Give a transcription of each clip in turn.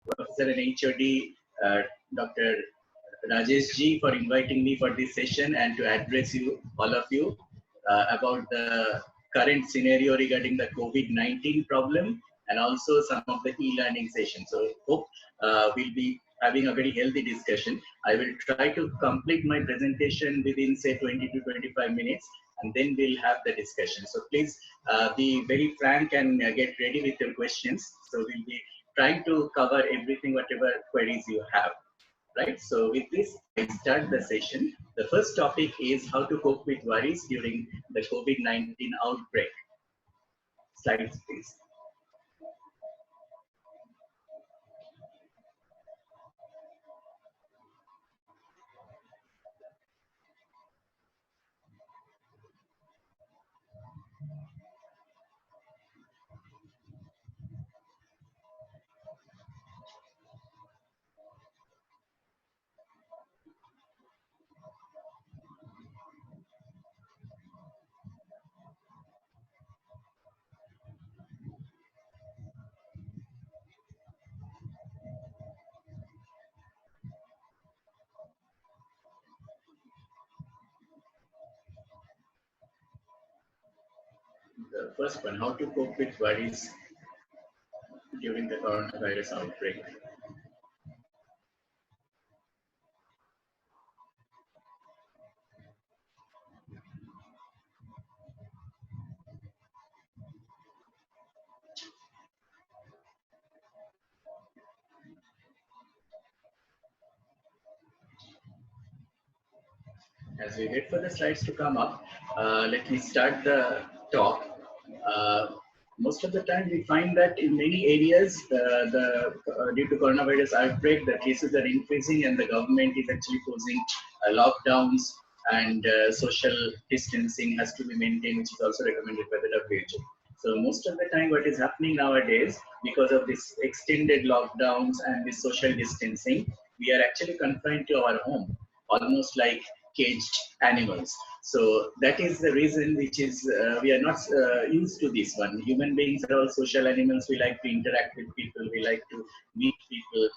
Professor and HOD, Dr. Rajesh ji, for inviting me for this session and to address you, all of you, about the current scenario regarding the COVID-19 problem and also some of the e-learning sessions. So hope we'll be having a very healthy discussion. I will try to complete my presentation within say 20 to 25 minutes, and then we'll have the discussion. So please be very frank and get ready with your questions. So we'll be trying to cover everything, whatever queries you have. Right. So with this, I start the session. The first topic is how to cope with worries during the COVID-19 outbreak. Slides, please. The first one, how to cope with worries during the coronavirus outbreak. As we wait for the slides to come up, let me start the talk. Uh, Most of the time, we find that in many areas, due to coronavirus outbreak, the cases are increasing, and the government is actually posing lockdowns, and social distancing has to be maintained, which is also recommended by the WHO. So most of the time, what is happening nowadays, because of this extended lockdowns and this social distancing, we are actually confined to our home, almost like caged animals. So that is the reason which is we are not used to this one. Human beings are all social animals. We like to interact with people. We like to meet people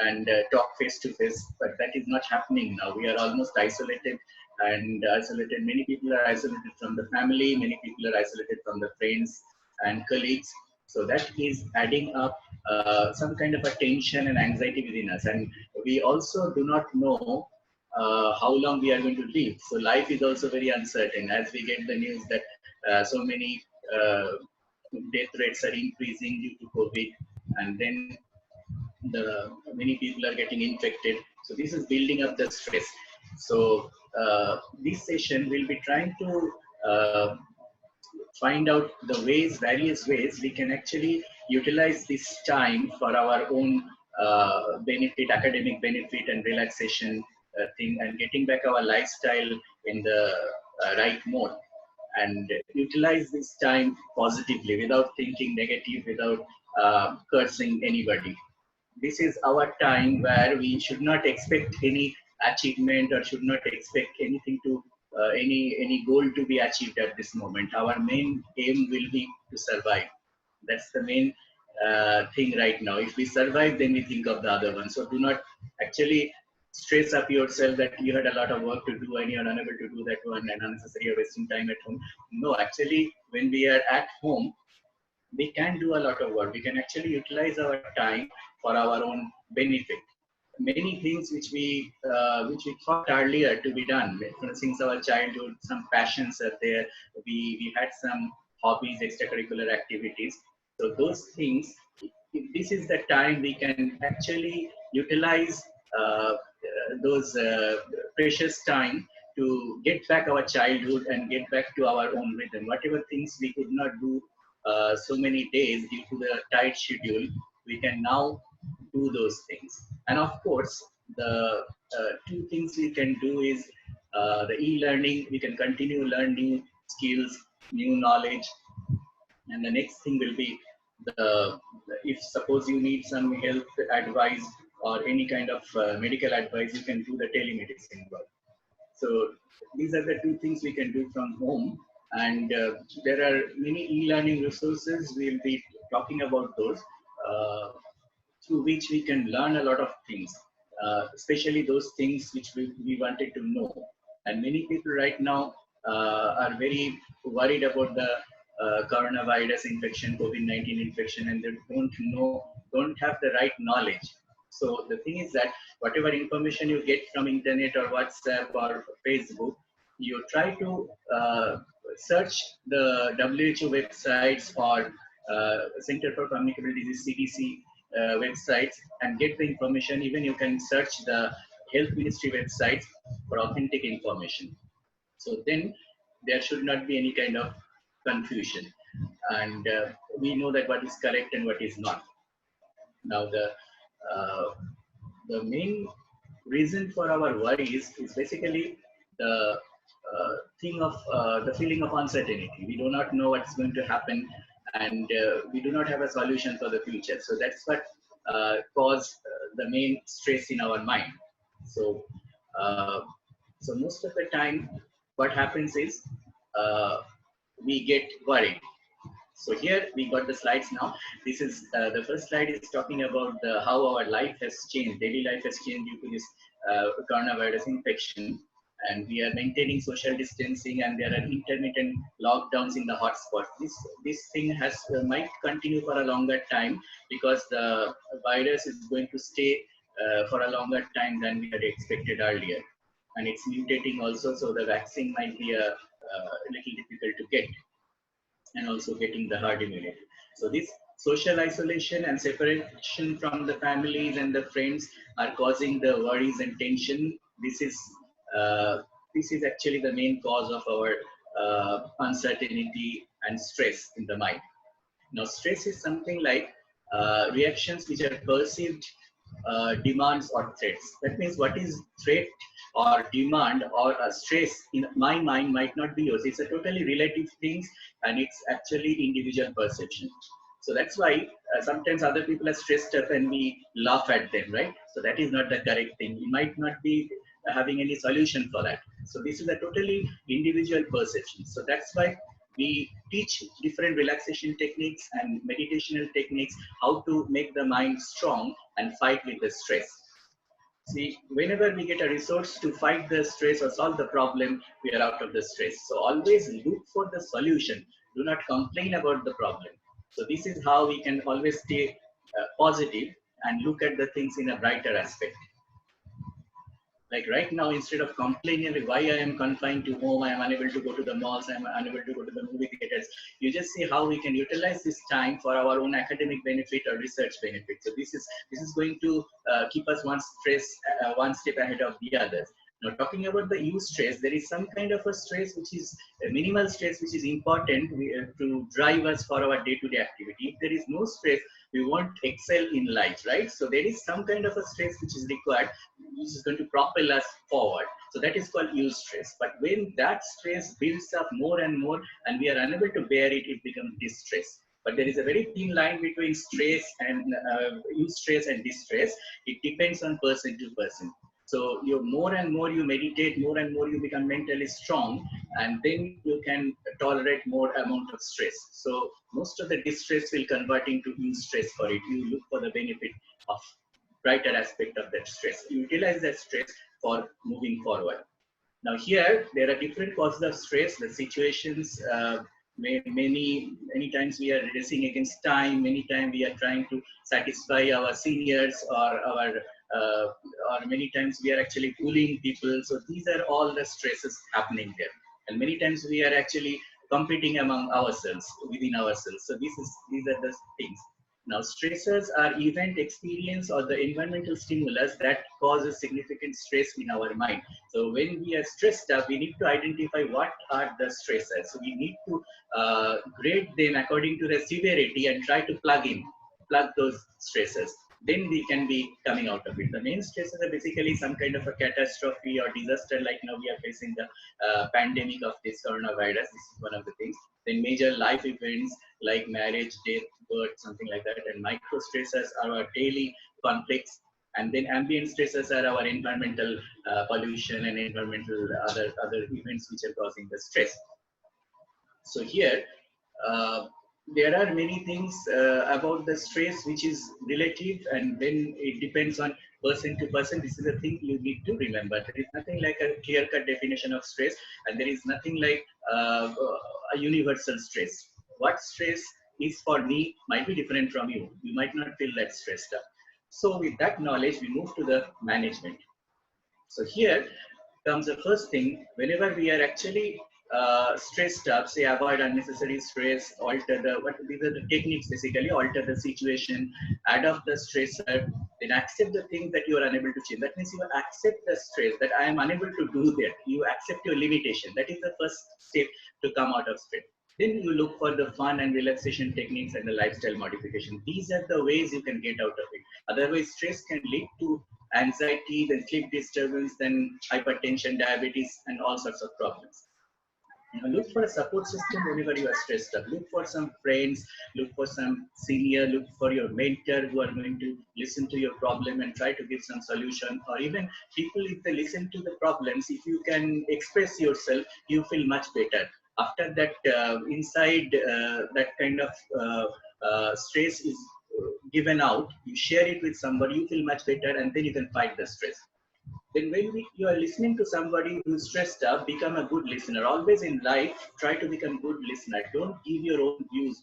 and talk face to face. But that is not happening now. We are almost isolated and isolated. Many people are isolated from the family. Many people are isolated from the friends and colleagues. So that is adding up some kind of a tension and anxiety within us. And we also do not know how long we are going to live. So life is also very uncertain as we get the news that so many death rates are increasing due to COVID, and then many people are getting infected. So this is building up the stress. So this session will be trying to find out the various ways we can actually utilize this time for our own benefit, academic benefit and relaxation thing, and getting back our lifestyle in the right mode, and utilize this time positively without thinking negative, without cursing anybody. This is our time where we should not expect any achievement or should not expect anything to any goal to be achieved at this moment. Our main aim will be to survive. That's the main thing right now. If we survive, then we think of the other one. So do not actually stress up yourself that you had a lot of work to do and you're unable to do that one and unnecessary you're wasting time at home. No, actually, when we are at home, we can do a lot of work. We can actually utilize our time for our own benefit. Many things which we thought earlier to be done since our childhood, some passions are there. We had some hobbies, extracurricular activities. So those things, if this is the time we can actually utilize those precious time to get back our childhood and get back to our own rhythm. Whatever things we could not do so many days due to the tight schedule, we can now do those things. And of course, the two things we can do is the e-learning. We can continue learn new skills, new knowledge, and the next thing will be if suppose you need some health advice or any kind of medical advice, you can do the telemedicine work. So these are the two things we can do from home. And there are many e-learning resources. We'll be talking about those. Uh, through which we can learn a lot of things, especially those things which we wanted to know. And many people right now are very worried about the coronavirus infection, COVID-19 infection, and they don't have the right knowledge. So the thing is that whatever information you get from internet or WhatsApp or Facebook, you try to search the WHO websites or Center for Communicable Disease (CDC) websites and get the information. Even you can search the Health Ministry websites for authentic information. So then there should not be any kind of confusion, and we know that what is correct and what is not. Now uh, the main reason for our worries is basically the the feeling of uncertainty. We do not know what's going to happen, and we do not have a solution for the future. So that's what cause the main stress in our mind. So uh, so most of the time, what happens is uh, we get worried. So here we got the slides now. This is the first slide is talking about how our life has changed. Daily life has changed due to this coronavirus infection, and we are maintaining social distancing, and there are intermittent lockdowns in the hotspots. This thing has might continue for a longer time because the virus is going to stay for a longer time than we had expected earlier, and it's mutating also. So the vaccine might be a little difficult to get, and also getting the herd immunity. So this social isolation and separation from the families and the friends are causing the worries and tension. Uh, this is actually the main cause of our uncertainty and stress in the mind. Now, stress is something like reactions which are perceived demands or threats. That means what is threat or demand or a stress in my mind might not be yours. It's a totally relative things, and it's actually individual perception. So that's why sometimes other people are stressed up and we laugh at them, right? So that is not the correct thing. We might not be having any solution for that. So this is a totally individual perception. So that's why we teach different relaxation techniques and meditational techniques, how to make the mind strong and fight with the stress. See, whenever we get a resource to fight the stress or solve the problem, we are out of the stress. So always look for the solution. Do not complain about the problem. So this is how we can always stay positive and look at the things in a brighter aspect. Like right now, instead of complaining why I am confined to home, I am unable to go to the malls, I am unable to go to the movie theaters, you just see how we can utilize this time for our own academic benefit or research benefit. So this is going to keep us one step ahead of the others. Now, talking about the eustress, there is some kind of a stress which is a minimal stress which is important to drive us for our day-to-day activity. If there is no stress, we won't excel in life, right? So there is some kind of a stress which is required, which is going to propel us forward. So that is called eustress. But when that stress builds up more and more and we are unable to bear it, it becomes distress. But there is a very thin line between stress and eustress and distress. It depends on person to person. So you more and more you meditate, more and more you become mentally strong, and then you can tolerate more amount of stress. So most of the distress will convert into eustress for it. You look for the benefit of brighter aspect of that stress. Utilize that stress for moving forward. Now here, there are different causes of stress, the situations, many times we are racing against time, many times we are trying to satisfy our seniors uh, or many times we are actually fooling people. So these are all the stresses happening there. And many times we are actually competing among ourselves, within ourselves. So these are the things. Now, stressors are event, experience, or the environmental stimulus that causes significant stress in our mind. So when we are stressed up, we need to identify what are the stressors. So we need to grade them according to the severity and try to plug those stressors. Then we can be coming out of it. The main stresses are basically some kind of a catastrophe or disaster, like now we are facing the pandemic of this coronavirus. This is one of the things. Then major life events like marriage, death, birth, something like that. And micro stressors are our daily conflicts. And then ambient stressors are our environmental pollution and environmental other events which are causing the stress. So here, there are many things about the stress which is relative, and then it depends on person to person. This is a thing you need to remember. There is nothing like a clear-cut definition of stress, and there is nothing like a universal stress. What stress is for me might be different from you. You might not feel that stressed up. So with that knowledge, we move to the management. So here comes the first thing. Whenever we are actually stressed up, say avoid unnecessary stress, alter the, what these are the techniques basically, alter the situation, adopt the stressor, then accept the things that you are unable to change. That means you accept the stress that I am unable to do that. You accept your limitation. That is the first step to come out of stress. Then you look for the fun and relaxation techniques and the lifestyle modification. These are the ways you can get out of it. Otherwise, stress can lead to anxiety, then sleep disturbance, then hypertension, diabetes, and all sorts of problems. Look for a support system whenever you are stressed up. Look for some friends, look for some senior, look for your mentor who are going to listen to your problem and try to give some solution. Or even people, if they listen to the problems, if you can express yourself, you feel much better. After that, inside that kind of stress is given out, you share it with somebody, you feel much better, and then you can fight the stress. Then when you are listening to somebody who's stressed up, become a good listener. Always in life, try to become good listener. Don't give your own views.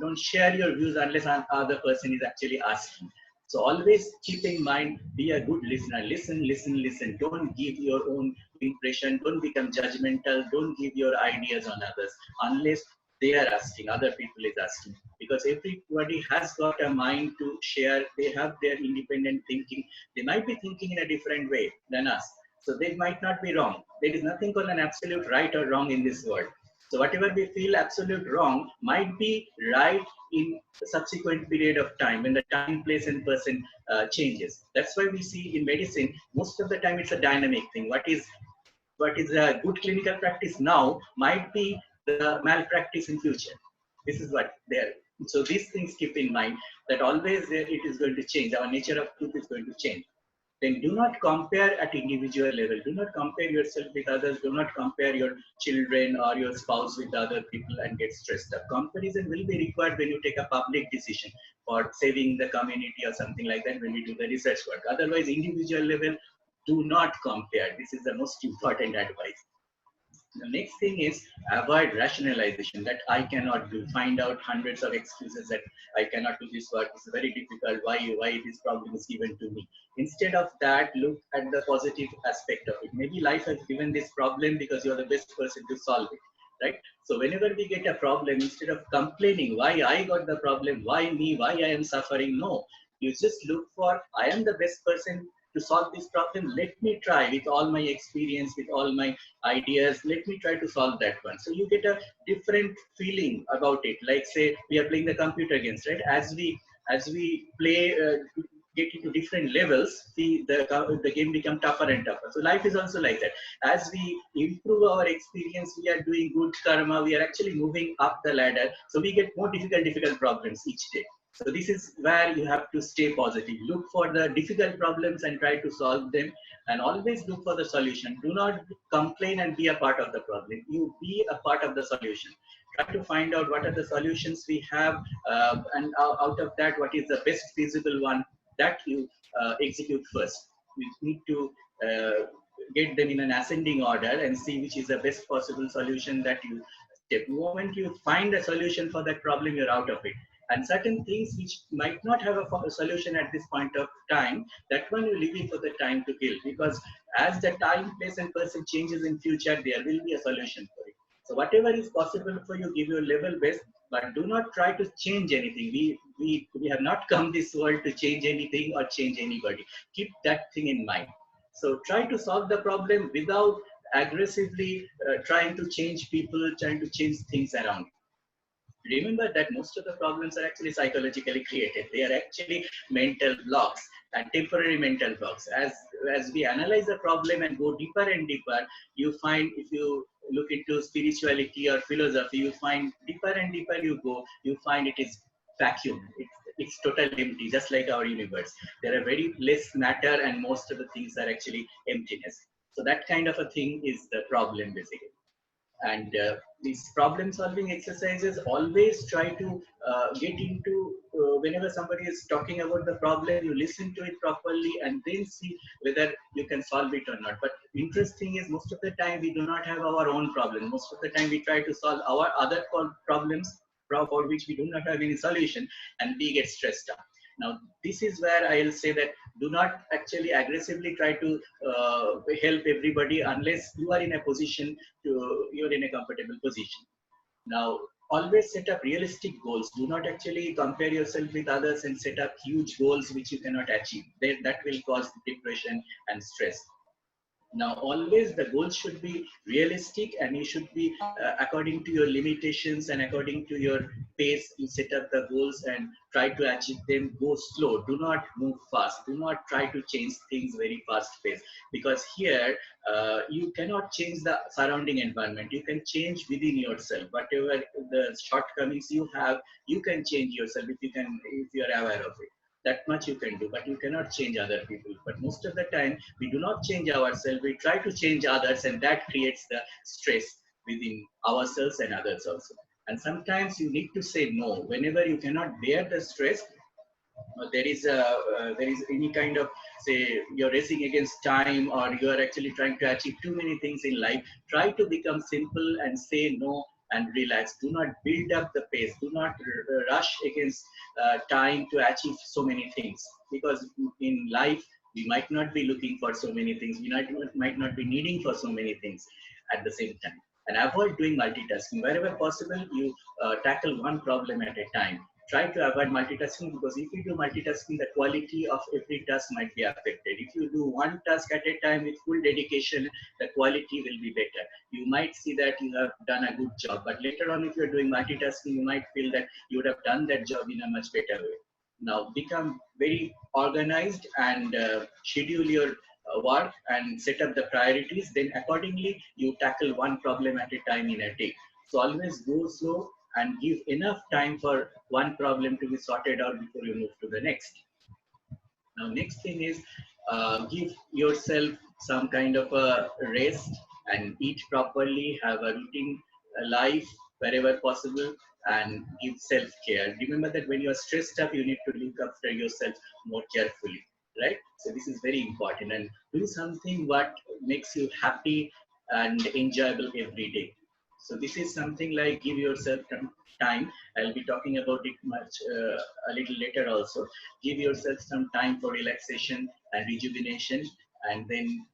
Don't share your views unless another person is actually asking. So always keep in mind, be a good listener. Listen, listen, listen. Don't give your own impression. Don't become judgmental. Don't give your ideas on others unless they are asking, other people is asking. Because everybody has got a mind to share. They have their independent thinking. They might be thinking in a different way than us. So they might not be wrong. There is nothing called an absolute right or wrong in this world. So whatever we feel absolute wrong might be right in the subsequent period of time when the time, place, and person changes. That's why we see in medicine, most of the time it's a dynamic thing. What is a good clinical practice now might be the malpractice in future. This is what there. So these things keep in mind that always it is going to change. Our nature of truth is going to change. Then do not compare at individual level. Do not compare yourself with others. Do not compare your children or your spouse with other people and get stressed up. Comparison will be required when you take a public decision for saving the community or something like that when we do the research work. Otherwise, individual level, do not compare. This is the most important advice. The next thing is avoid rationalization that I cannot do. Find out hundreds of excuses that I cannot do this work. It's very difficult. Why this problem is given to me? Instead of that, look at the positive aspect of it. Maybe life has given this problem because you're the best person to solve it. Right? So whenever we get a problem, instead of complaining why I got the problem, why me, why I am suffering, no. You just look for I am the best person to solve this problem. Let me try with all my experience, with all my ideas. Let me try to solve that one. So you get a different feeling about it. Like say we are playing the computer games, right? As we play, get into different levels, the game become tougher and tougher. So life is also like that. As we improve our experience, we are doing good karma. We are actually moving up the ladder. So we get more difficult problems each day. So this is where you have to stay positive. Look for the difficult problems and try to solve them, and always look for the solution. Do not complain and be a part of the problem. You be a part of the solution. Try to find out what are the solutions we have, and out of that, what is the best feasible one that you execute first. We need to get them in an ascending order and see which is the best possible solution that you step. The moment you find a solution for that problem, you're out of it. And certain things which might not have a solution at this point of time, that one you leave it for the time to heal, because as the time, place, and person changes in future, there will be a solution for it. So whatever is possible for you, give your level best, but do not try to change anything. We have not come this world to change anything or change anybody. Keep that thing in mind. So try to solve the problem without aggressively trying to change people, trying to change things around. Remember that most of the problems are actually psychologically created. They are actually mental blocks and temporary mental blocks. As we analyze the problem and go deeper and deeper, you find, if you look into spirituality or philosophy, you find deeper and deeper you go, you find it is vacuum. It's totally empty, just like our universe. There are very less matter and most of the things are actually emptiness. So that kind of a thing is the problem basically. And these problem solving exercises, always try to get into, whenever somebody is talking about the problem, you listen to it properly and then see whether you can solve it or not. But interesting is, most of the time we do not have our own problem. Most of the time we try to solve our other problems for which we do not have any solution, and we get stressed out. Now, this is where I'll say that do not actually aggressively try to help everybody unless you are in a position to, you're in a comfortable position. Now, always set up realistic goals. Do not actually compare yourself with others and set up huge goals which you cannot achieve. That will cause depression and stress. Now, always the goals should be realistic, and you should be according to your limitations and according to your pace. You set up the goals and try to achieve them. Go slow. Do not move fast. Do not try to change things very fast pace, because here you cannot change the surrounding environment. You can change within yourself. Whatever the shortcomings you have, you can change yourself if you are aware of it. That much you can do, but you cannot change other people. But most of the time we do not change ourselves, we try to change others, and that creates the stress within ourselves and others also. And sometimes you need to say no whenever you cannot bear the stress. There is any kind of, say, you're racing against time, or you are actually trying to achieve too many things in life. Try to become simple and say no and relax. Do not build up the pace. Do not rush against time to achieve so many things, because in life we might not be looking for so many things. We might not be needing for so many things at the same time. And avoid doing multitasking. Wherever possible, you tackle one problem at a time. Try to avoid multitasking, because if you do multitasking, the quality of every task might be affected. If you do one task at a time with full dedication, the quality will be better. You might see that you have done a good job, but later on, if you're doing multitasking, you might feel that you would have done that job in a much better way. Now, become very organized and schedule your work and set up the priorities. Then accordingly, you tackle one problem at a time in a day. So always go slow and give enough time for one problem to be sorted out before you move to the next. Now, next thing is give yourself some kind of a rest and eat properly, have a routine life wherever possible, and give self-care. Remember that when you are stressed up, you need to look after yourself more carefully, right? So this is very important, and do something what makes you happy and enjoyable every day. So this is something like give yourself time. I'll be talking about it much a little later also. Give yourself some time for relaxation and rejuvenation, and then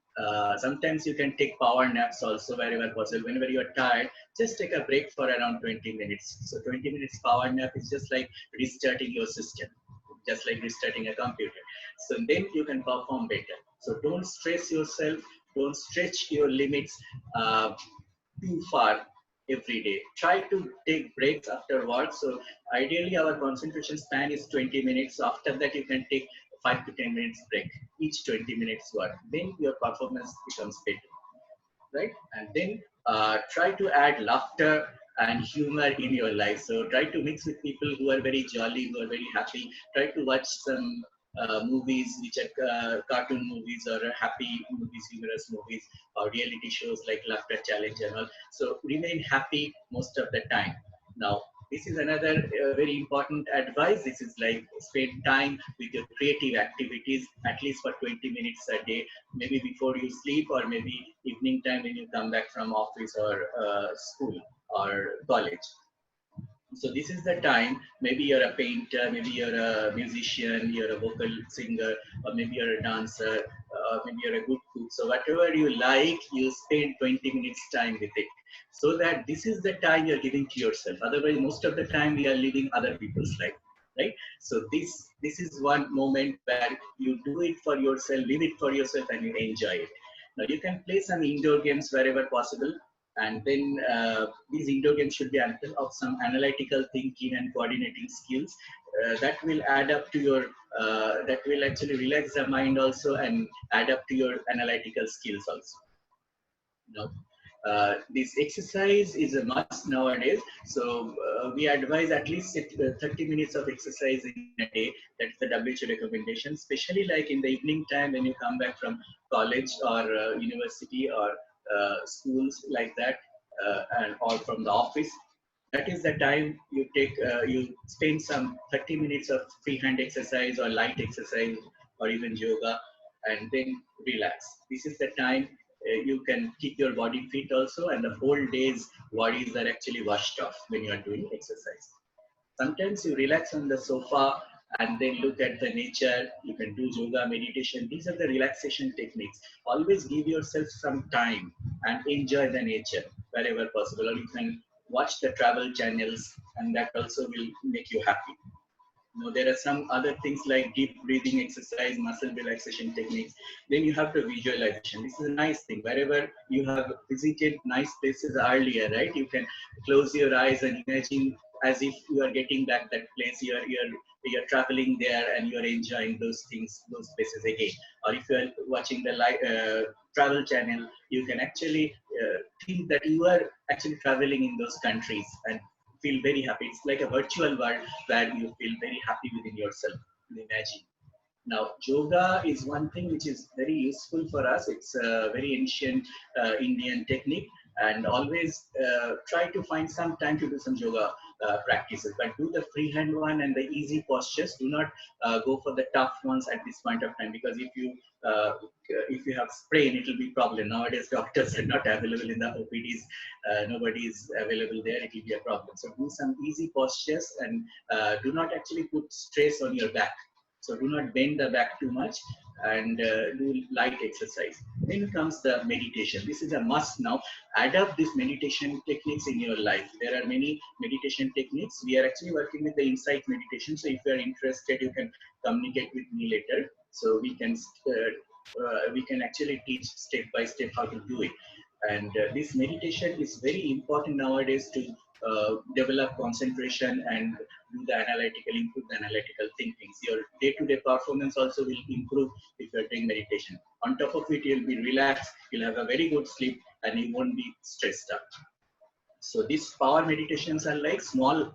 sometimes you can take power naps also wherever possible. Whenever you are tired, just take a break for around 20 minutes. So 20 minutes power nap is just like restarting your system, just like restarting a computer. So then you can perform better. So don't stress yourself, don't stretch your limits too far every day. Try to take breaks after work. So ideally our concentration span is 20 minutes. After that you can take 5 to 10 minutes break each 20 minutes work. Then your performance becomes better, right? And then try to add laughter and humor in your life. So try to mix with people who are very jolly, who are very happy. Try to watch some movies which are cartoon movies or happy movies, humorous movies, or reality shows like Laughter Challenge and all. So remain happy most of the time. Now, this is another very important advice. This is like spend time with your creative activities at least for 20 minutes a day, maybe before you sleep or maybe evening time when you come back from office or school or college. So this is the time. Maybe you're a painter, maybe you're a musician, you're a vocal singer, or maybe you're a dancer, maybe you're a good cook. So whatever you like, you spend 20 minutes time with it. So that this is the time you're giving to yourself. Otherwise, most of the time we are living other people's life, right? So this is one moment where you do it for yourself, live it for yourself, and you enjoy it. Now you can play some indoor games wherever possible, and then these indoor games should be of some analytical thinking and coordinating skills that will add up to your that will actually relax the mind also and add up to your analytical skills also. Now, this exercise is a must nowadays. So we advise at least 30 minutes of exercise in a day. That's the WHO recommendation, especially like in the evening time when you come back from college or university or schools like that. and or from the office. That is the time you take, you spend some 30 minutes of free hand exercise or light exercise or even yoga, and then relax. This is the time you can keep your body fit also, and the whole day's worries are actually washed off when you are doing exercise. Sometimes you relax on the sofa and then look at the nature. You can do yoga, meditation. These are the relaxation techniques. Always give yourself some time and enjoy the nature wherever possible. Or you can watch the travel channels, and that also will make you happy. There are some other things like deep breathing exercise, muscle relaxation techniques. Then you have the visualization. This is a nice thing. Wherever you have visited nice places earlier, right? You can close your eyes and imagine as if you are getting back that place. You're traveling there and you're enjoying those things, those places again. Or if you're watching the travel channel, you can actually think that you are actually traveling in those countries and feel very happy. It's like a virtual world where you feel very happy within yourself. Imagine. Now, yoga is one thing which is very useful for us. It's a very ancient Indian technique, and always try to find some time to do some yoga practices. But do the freehand one and the easy postures. Do not go for the tough ones at this point of time, because if you have sprain, it will be problem. Nowadays, doctors are not available in the OPDs. Nobody is available there. It will be a problem. So do some easy postures, and do not actually put stress on your back. So do not bend the back too much, and do light exercise. Then comes the meditation. This is a must now. Adapt these meditation techniques in your life. There are many meditation techniques. We are actually working with the insight meditation. So if you are interested, you can communicate with me later. So we can actually teach step by step how to do it. And this meditation is very important nowadays to develop concentration and do the analytical, improve the analytical thinking. Your day-to-day performance also will improve if you're doing meditation. On top of it, you'll be relaxed, you'll have a very good sleep, and you won't be stressed out. So these power meditations are like small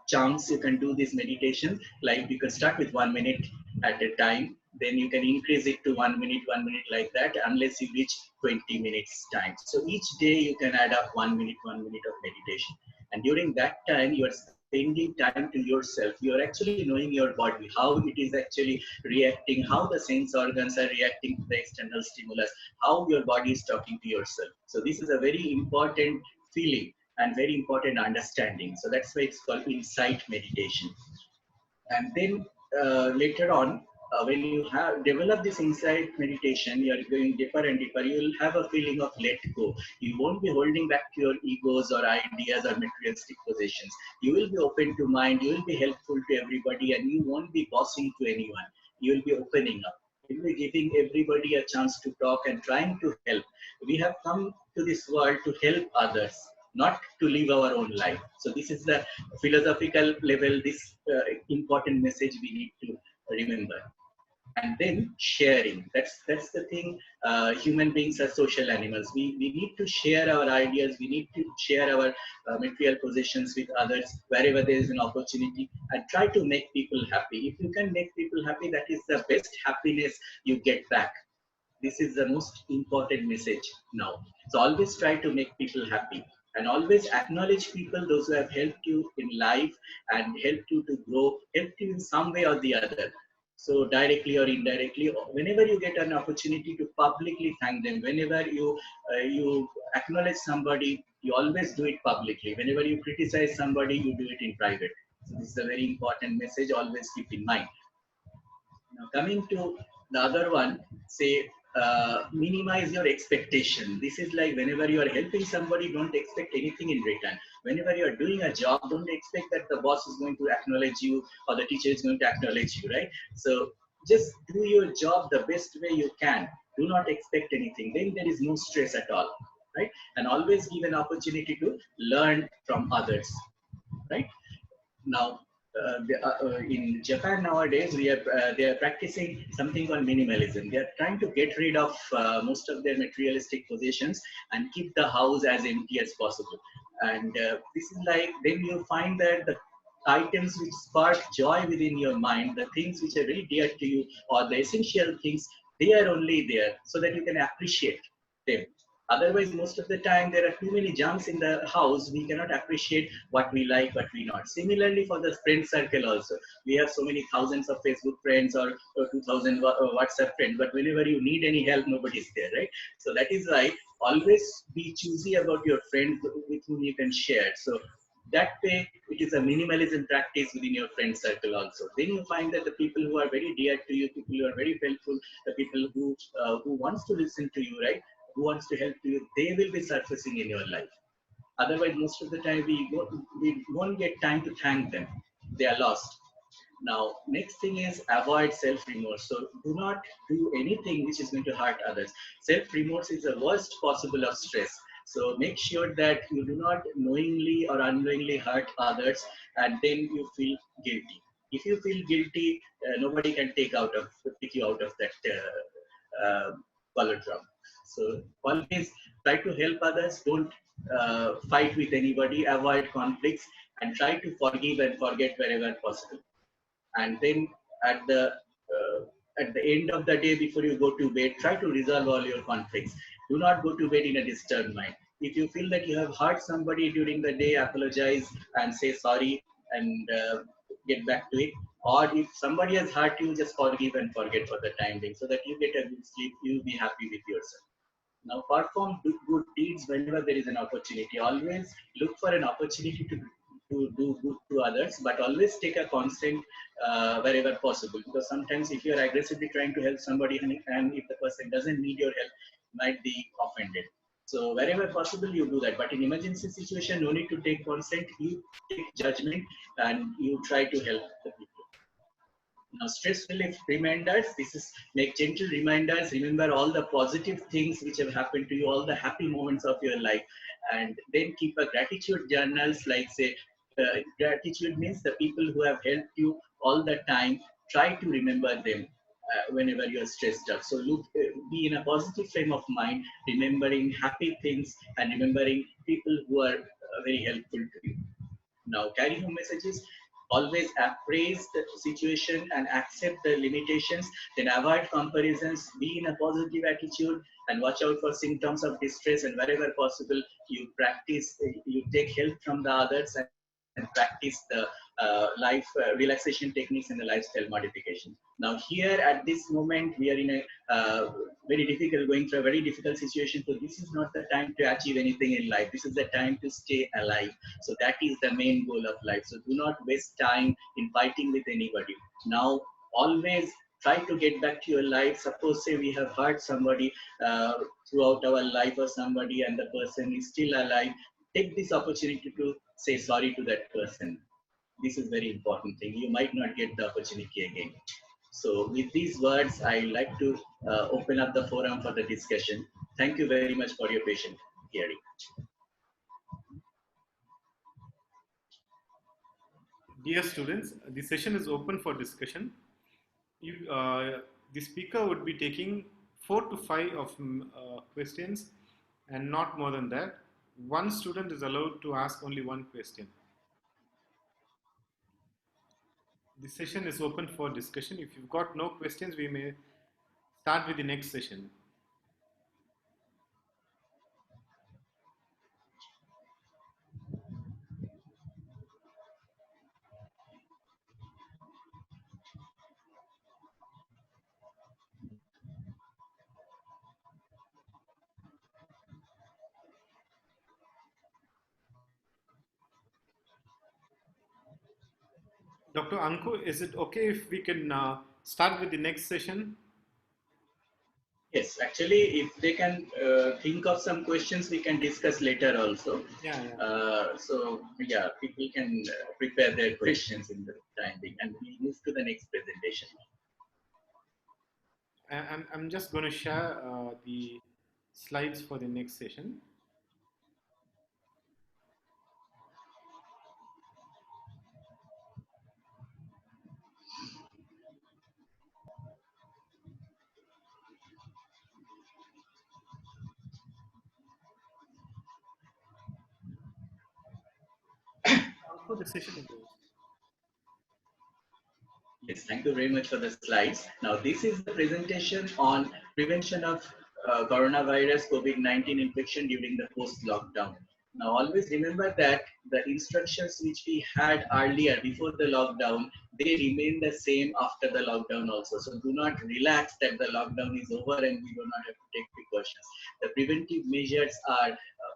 chunks. You can do this meditation. Like you can start with 1 minute at a time. Then you can increase it to 1 minute like that, unless you reach 20 minutes time. So each day you can add up 1 minute of meditation. And during that time, you are spending time to yourself. You are actually knowing your body, how it is actually reacting, how the sense organs are reacting to the external stimulus, how your body is talking to yourself. So this is a very important feeling and very important understanding. So that's why it's called insight meditation. And then later on, when you have developed this insight meditation, you are going deeper and deeper. You will have a feeling of let go. You won't be holding back to your egos or ideas or materialistic possessions. You will be open to mind. You will be helpful to everybody, and you won't be bossing to anyone. You will be opening up. You will be giving everybody a chance to talk and trying to help. We have come to this world to help others, not to live our own life. So this is the philosophical level, this important message we need to remember. And then sharing. That's the thing. Human beings are social animals. We need to share our ideas. We need to share our material possessions with others wherever there is an opportunity, and try to make people happy. If you can make people happy, that is the best happiness you get back. This is the most important message now. So always try to make people happy, and always acknowledge people, those who have helped you in life and helped you to grow, helped you in some way or the other. So directly or indirectly, whenever you get an opportunity to publicly thank them, whenever you acknowledge somebody, you always do it publicly. Whenever you criticize somebody, you do it in private. So this is a very important message. Always keep in mind. Now coming to the other one, say minimize your expectation. This is like whenever you are helping somebody, don't expect anything in return. Whenever you are doing a job, don't expect that the boss is going to acknowledge you or the teacher is going to acknowledge you, right? So just do your job the best way you can. Do not expect anything. Then there is no stress at all, right? And always give an opportunity to learn from others, right? Now in Japan nowadays, they are practicing something called minimalism. They are trying to get rid of most of their materialistic possessions and keep the house as empty as possible. And this is like, then you find that the items which spark joy within your mind, the things which are really dear to you, or the essential things, they are only there so that you can appreciate them. Otherwise, most of the time, there are too many junks in the house. We cannot appreciate what we like, what we not. Similarly, for the friend circle also, we have so many thousands of Facebook friends or 2000 WhatsApp friends, but whenever you need any help, nobody's there, right? So that is why always be choosy about your friends with whom you can share. So that way, it is a minimalism practice within your friend circle also. Then you find that the people who are very dear to you, people who are very helpful, the people who wants to listen to you, right, who wants to help you, they will be surfacing in your life. Otherwise, most of the time we won't get time to thank them. They are lost. Now, next thing is avoid self-remorse. So do not do anything which is going to hurt others. Self-remorse is the worst possible of stress. So make sure that you do not knowingly or unknowingly hurt others, and then you feel guilty. If you feel guilty, nobody can take you out of that color drum. So always try to help others. Don't fight with anybody. Avoid conflicts and try to forgive and forget wherever possible. And then at the at the end of the day, before you go to bed, try to resolve all your conflicts. Do not go to bed in a disturbed mind. If you feel that you have hurt somebody during the day, apologize and say sorry, and get back to it. Or if somebody has hurt you, just forgive and forget for the time being, so that you get a good sleep, you'll be happy with yourself. Now, perform good deeds whenever there is an opportunity. Always look for an opportunity to do good to others, but always take a consent wherever possible. Because sometimes if you are aggressively trying to help somebody and if the person doesn't need your help, might be offended. So wherever possible, you do that. But in emergency situation, no need to take consent. You take judgment and you try to help the people. Now, stress relief reminders. This is make gentle reminders. Remember all the positive things which have happened to you, all the happy moments of your life, and then keep a gratitude journals. Like say, gratitude means the people who have helped you all the time. Try to remember them whenever you are stressed out. So look, be in a positive frame of mind, remembering happy things and remembering people who are very helpful to you. Now, carry home messages. Always appraise the situation and accept the limitations. Then avoid comparisons. Be in a positive attitude and watch out for symptoms of distress. And wherever possible, you practice, you take help from the others and practice the life relaxation techniques and the lifestyle modification. Now, here at this moment, we are in a very difficult, going through a very difficult situation. So this is not the time to achieve anything in life. This is the time to stay alive. So that is the main goal of life. So do not waste time in fighting with anybody. Now, always try to get back to your life. Suppose say we have hurt somebody throughout our life or somebody and the person is still alive. Take this opportunity to say sorry to that person. This is very important thing. You might not get the opportunity again. So with these words, I like to open up the forum for the discussion. Thank you very much for your patient hearing. Dear students, the session is open for discussion. The speaker would be taking 4 to 5 of questions and not more than that. One student is allowed to ask only one question. The session is open for discussion. If you've got no questions, we may start with the next session. Dr. Anku, is it okay if we can start with the next session? Yes, actually, if they can think of some questions, we can discuss later also. Yeah. So yeah, people can prepare their questions in the time being, and we move to the next presentation. I'm just going to share the slides for the next session. For the session it goes. Yes, thank you very much for the slides. Now, this is the presentation on prevention of coronavirus COVID-19 infection during the post-lockdown. Now, always remember that the instructions which we had earlier before the lockdown, they remain the same after the lockdown also. So do not relax that the lockdown is over and we do not have to take precautions. The preventive measures are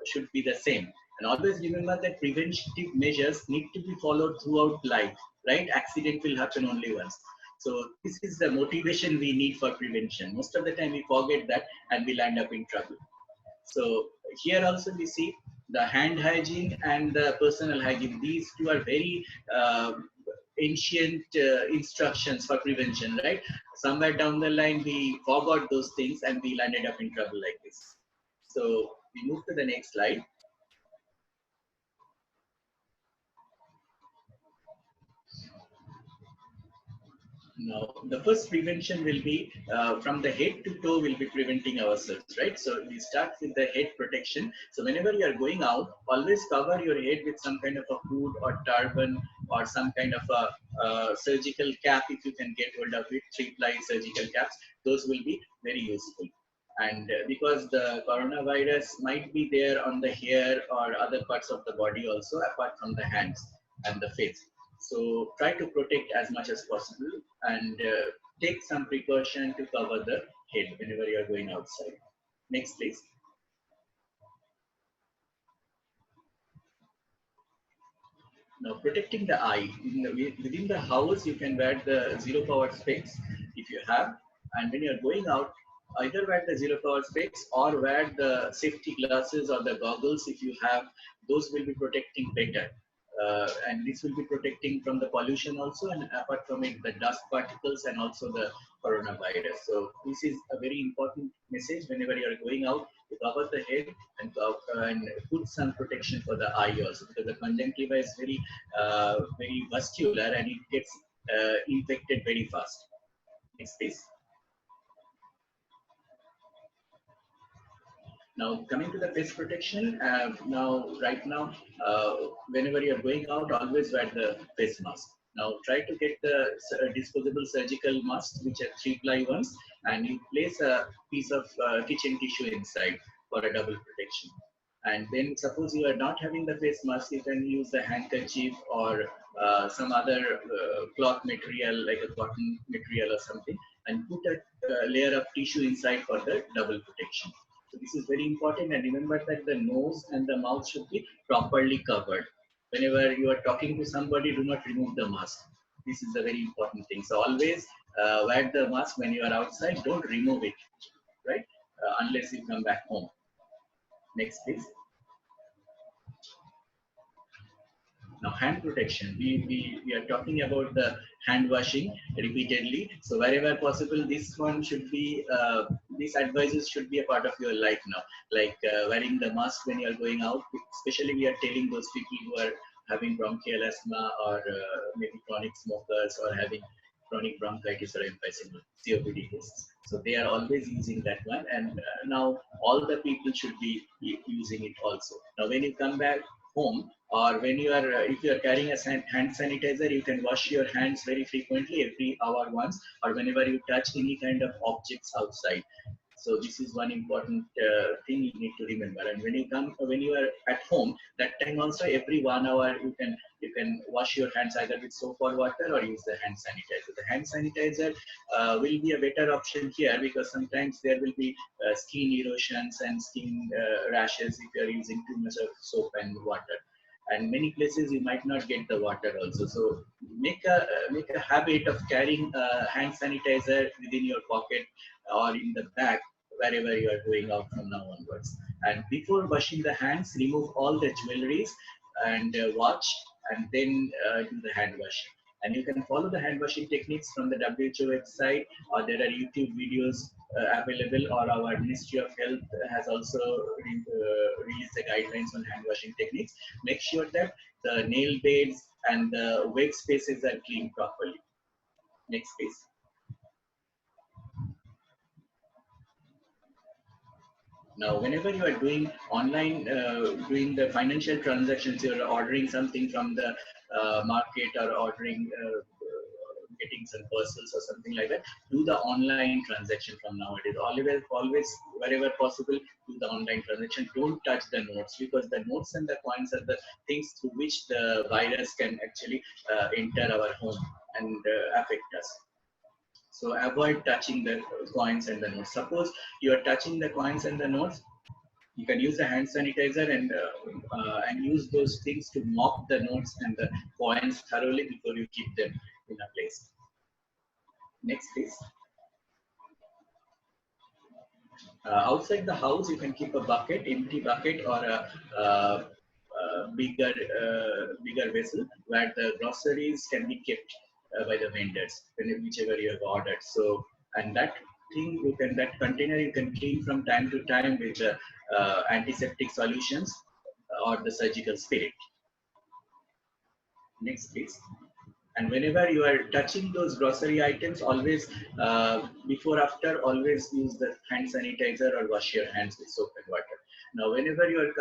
should be the same. And always remember that preventive measures need to be followed throughout life, right? Accident will happen only once. So this is the motivation we need for prevention. Most of the time we forget that and we'll end up in trouble. So here also we see the hand hygiene and the personal hygiene. These two are very ancient instructions for prevention, right? Somewhere down the line we forgot those things and we landed up in trouble like this. So we move to the next slide. Now, the first prevention will be from the head to toe, will be preventing ourselves, right? So we start with the head protection. So whenever you are going out, always cover your head with some kind of a hood or turban or some kind of a surgical cap if you can get hold of it, 3-ply surgical caps. Those will be very useful. And because the coronavirus might be there on the hair or other parts of the body also, apart from the hands and the face. So try to protect as much as possible and take some precaution to cover the head whenever you are going outside. Next, please. Now, protecting the eye. Within the house, you can wear the zero power specs if you have. And when you're going out, either wear the zero power specs or wear the safety glasses or the goggles if you have. Those will be protecting better. And this will be protecting from the pollution also, and apart from it, the dust particles and also the coronavirus. So this is a very important message whenever you are going out, to cover the head and put some protection for the eye also, because the conjunctiva is very vascular and it gets infected very fast. Next, please. Now, coming to the face protection, right now, whenever you're going out, always wear the face mask. Now, try to get the disposable surgical masks, which are 3-ply ones, and you place a piece of kitchen tissue inside for a double protection. And then suppose you are not having the face mask, you can use the handkerchief or some other cloth material like a cotton material or something, and put a layer of tissue inside for the double protection. So this is very important, and remember that the nose and the mouth should be properly covered. Whenever you are talking to somebody, do not remove the mask. This is a very important thing. So always wear the mask when you are outside. Don't remove it, right? Unless you come back home. Next, please. Now, hand protection. We are talking about the hand washing repeatedly. So wherever possible, this one should be, these advices should be a part of your life now. Like wearing the mask when you are going out. Especially we are telling those people who are having bronchial asthma or maybe chronic smokers or having chronic bronchitis or emphysema, COPD cases. So they are always using that one, and now all the people should be using it also. Now, when you come back home, or when you are if you are carrying a hand sanitizer, you can wash your hands very frequently, every hour once, or whenever you touch any kind of objects outside. So this is one important thing you need to remember. And when you are at home, that time also every 1 hour you can wash your hands either with soap or water or use the hand sanitizer. The hand sanitizer will be a better option here, because sometimes there will be skin erosions and skin rashes if you are using too much of soap and water. And many places you might not get the water also. So make a habit of carrying hand sanitizer within your pocket or in the bag wherever you are going out from now onwards. And before washing the hands, remove all the jewelries and watch, and then do the hand washing. And you can follow the hand washing techniques from the WHO website, or there are YouTube videos available, or our Ministry of Health has also released the guidelines on hand washing techniques. Make sure that the nail beds and the wet spaces are cleaned properly. Next, please. Now, whenever you are doing online, doing the financial transactions, you are ordering something from the market or ordering, getting some parcels or something like that, do the online transaction from nowadays. Always wherever possible, do the online transaction. Don't touch the notes, because the notes and the coins are the things through which the virus can actually enter our home and affect us. So avoid touching the coins and the notes. Suppose you are touching the coins and the notes, you can use the hand sanitizer and use those things to mop the notes and the coins thoroughly before you keep them in a place. Next, please. Outside the house, you can keep a bucket, empty bucket, or bigger vessel where the groceries can be kept by the vendors, whichever you have ordered. So, and that thing that container you can clean from time to time with antiseptic solutions or the surgical spirit. Next, please. And whenever you are touching those grocery items, always before after, always use the hand sanitizer or wash your hands with soap and water. Now whenever you are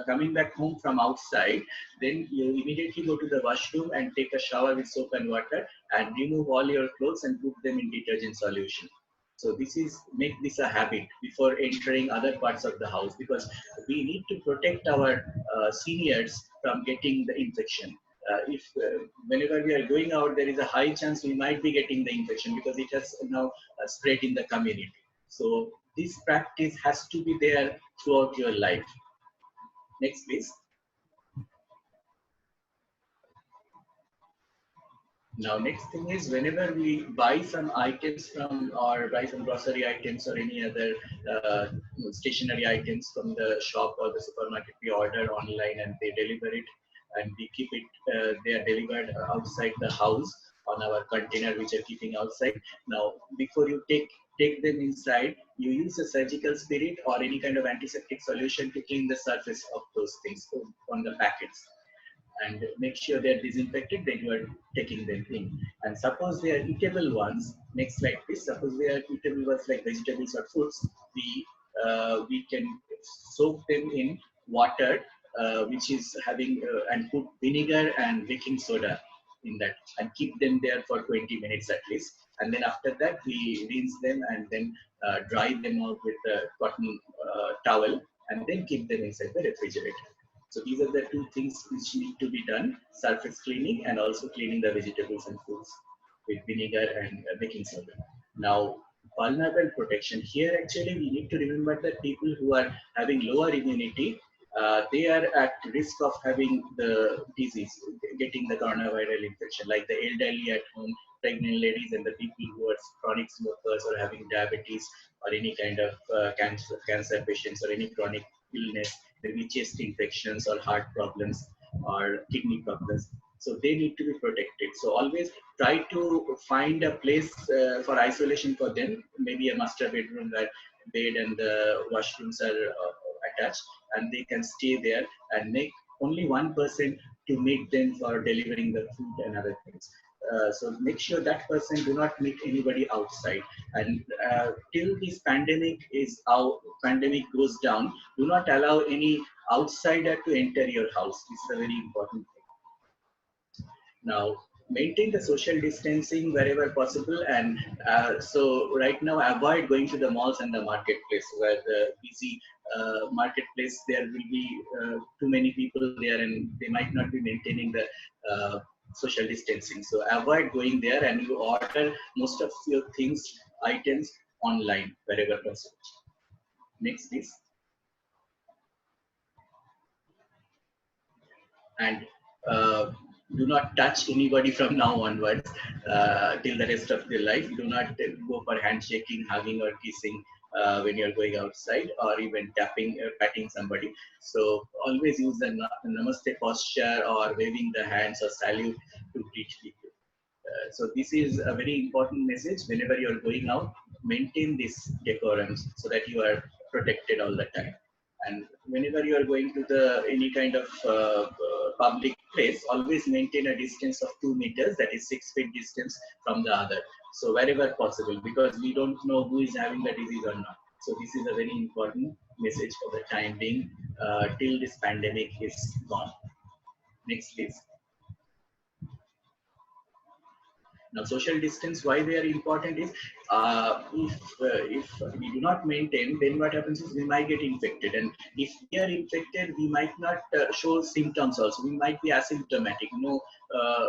coming back home from outside, then you immediately go to the washroom and take a shower with soap and water and remove all your clothes and put them in detergent solution. So this is, make this a habit before entering other parts of the house, because we need to protect our seniors from getting the infection. If whenever we are going out, there is a high chance we might be getting the infection because it has now spread in the community. So this practice has to be there throughout your life. Next, please. Now, next thing is, whenever we buy some items from, or buy some grocery items or any other stationery items from the shop or the supermarket, we order online and they deliver it, and we keep it, they are delivered outside the house on our container, which are keeping outside. Now, before you take them inside, you use a surgical spirit or any kind of antiseptic solution to clean the surface of those things on the packets, and make sure they're disinfected, then you are taking them in. And suppose they are eatable ones, next slide please. Suppose they are eatable ones like vegetables or fruits, we can soak them in water, which is having, and put vinegar and baking soda in that, and keep them there for 20 minutes at least. And then after that, we rinse them and then dry them out with a cotton towel, and then keep them inside the refrigerator. So these are the two things which need to be done: surface cleaning and also cleaning the vegetables and fruits with vinegar and baking soda. Now, vulnerable protection. Here, actually, we need to remember that people who are having lower immunity, they are at risk of having the disease, getting the coronavirus infection, like the elderly at home, pregnant ladies, and the people who are chronic smokers or having diabetes or any kind of cancer patients or any chronic illness, maybe chest infections or heart problems or kidney problems. So they need to be protected. So always try to find a place for isolation for them, maybe a master bedroom where bed and the washrooms are attached, and they can stay there, and make only one person to meet them for delivering the food and other things. So make sure that person do not meet anybody outside, and till this pandemic goes down, do not allow any outsider to enter your house. This is a very important thing. Now, maintain the social distancing wherever possible, and so right now avoid going to the malls and the marketplace, where the busy marketplace, there will be too many people there and they might not be maintaining the social distancing. So avoid going there, and you order most of your items online wherever possible. Next, please. And do not touch anybody from now onwards till the rest of their life. Do not go for handshaking, hugging, or kissing when you're going outside, or even tapping or patting somebody. So always use the namaste posture or waving the hands or salute to greet people. So this is a very important message. Whenever you are going out, maintain this decorum so that you are protected all the time. And whenever you are going to the any kind of public place, always maintain a distance of 2 meters, that is 6 feet distance from the other. So wherever possible, because we don't know who is having the disease or not. So this is a very important message for the time being till this pandemic is gone. Next, please. Now, social distance, why they are important is if we do not maintain, then what happens is we might get infected, and if we are infected, we might not show symptoms. Also, we might be asymptomatic, uh,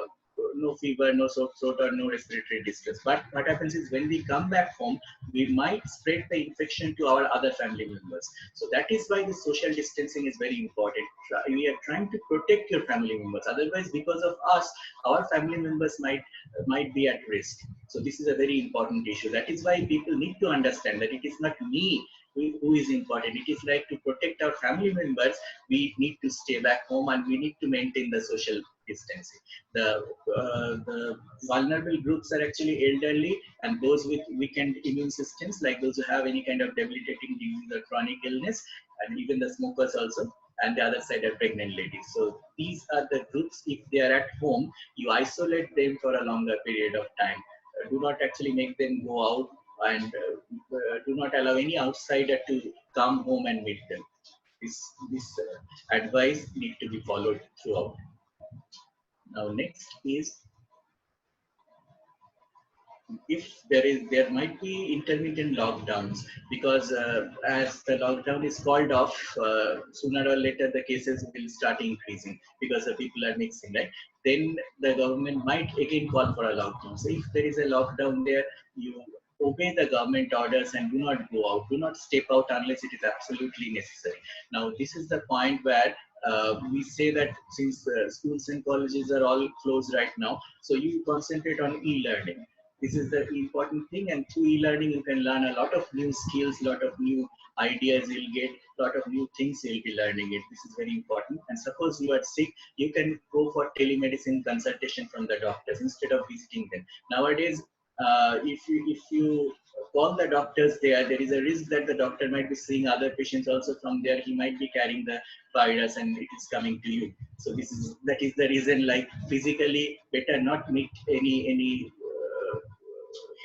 no fever, no sore throat, or no respiratory distress. But what happens is when we come back home, we might spread the infection to our other family members. So that is why the social distancing is very important. We are trying to protect your family members. Otherwise, because of us, our family members might be at risk. So this is a very important issue. That is why people need to understand that it is not me who is important. It is like to protect our family members, we need to stay back home and we need to maintain the social distancing. The vulnerable groups are actually elderly and those with weakened immune systems, like those who have any kind of debilitating disease or chronic illness, and even the smokers also. And the other side are pregnant ladies. So these are the groups. If they are at home, you isolate them for a longer period of time. Do not actually make them go out, and do not allow any outsider to come home and meet them. This advice need to be followed throughout. Now, next is, if there might be intermittent lockdowns, because as the lockdown is called off, sooner or later the cases will start increasing because the people are mixing, right? Then the government might again call for a lockdown. So if there is a lockdown there, you obey the government orders and do not go out, do not step out unless it is absolutely necessary. Now this is the point where we say that since schools and colleges are all closed right now, so you concentrate on e-learning. This is the important thing, and through e-learning you can learn a lot of new skills, lot of new ideas you'll get, lot of new things you'll be learning it. This is very important. And suppose you are sick, you can go for telemedicine consultation from the doctors instead of visiting them. Nowadays, if you call the doctors there is a risk that the doctor might be seeing other patients also from there. He might be carrying the virus and it is coming to you. So that is the reason, like, physically better not meet any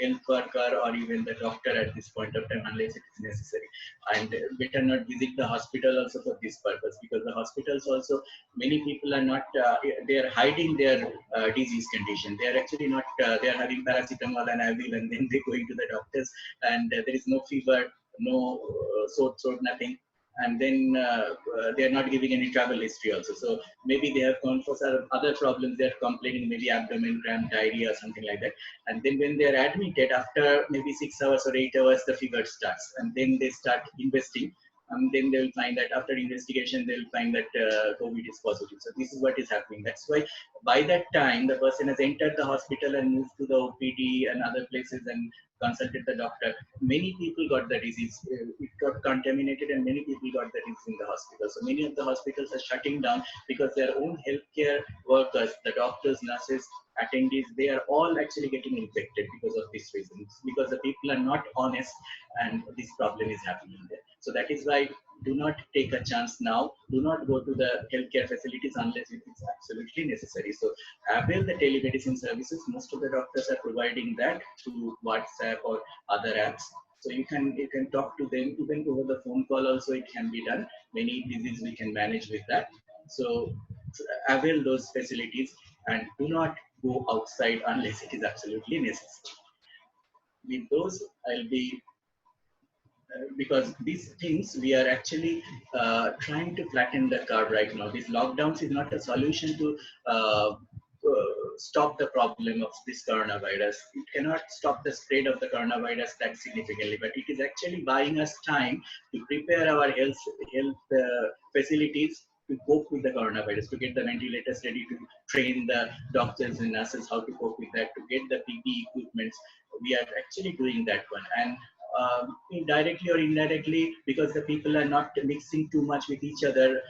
health worker or even the doctor at this point of time unless it is necessary, and better not visit the hospital also for this purpose, because the hospitals also, many people are not they are hiding their disease condition. They are actually not they are having paracetamol and Advil, and then they going to the doctors, and there is no fever, no sore throat, nothing, and then they are not giving any travel history also. So maybe they have gone for some other problems. They are complaining, maybe abdomen cramp, diarrhea, or something like that. And then when they are admitted, after maybe 6 hours or 8 hours, the fever starts, and then they start investing. And then they will find that after investigation, they will find that COVID is positive. So this is what is happening. That's why by that time, the person has entered the hospital and moved to the OPD and other places and consulted the doctor. Many people got the disease. It got contaminated, and many people got the disease in the hospital. So many of the hospitals are shutting down because their own healthcare workers, the doctors, nurses, attendees, they are all actually getting infected because of this reason. Because the people are not honest, and this problem is happening there. So that is why, do not take a chance now. Do not go to the healthcare facilities unless it is absolutely necessary. So avail the telemedicine services. Most of the doctors are providing that through WhatsApp or other apps. So you can talk to them even over the phone call. Also, it can be done. Many diseases we can manage with that. So avail those facilities and do not go outside unless it is absolutely necessary. With those, I'll be because these things we are actually trying to flatten the curve right now. These lockdowns is not a solution to stop the problem of this coronavirus. It cannot stop the spread of the coronavirus that significantly, but it is actually buying us time to prepare our health facilities to cope with the coronavirus, to get the ventilators ready, to train the doctors and nurses how to cope with that, to get the PPE equipments. We are actually doing that one, and indirectly or indirectly, because the people are not mixing too much with each other,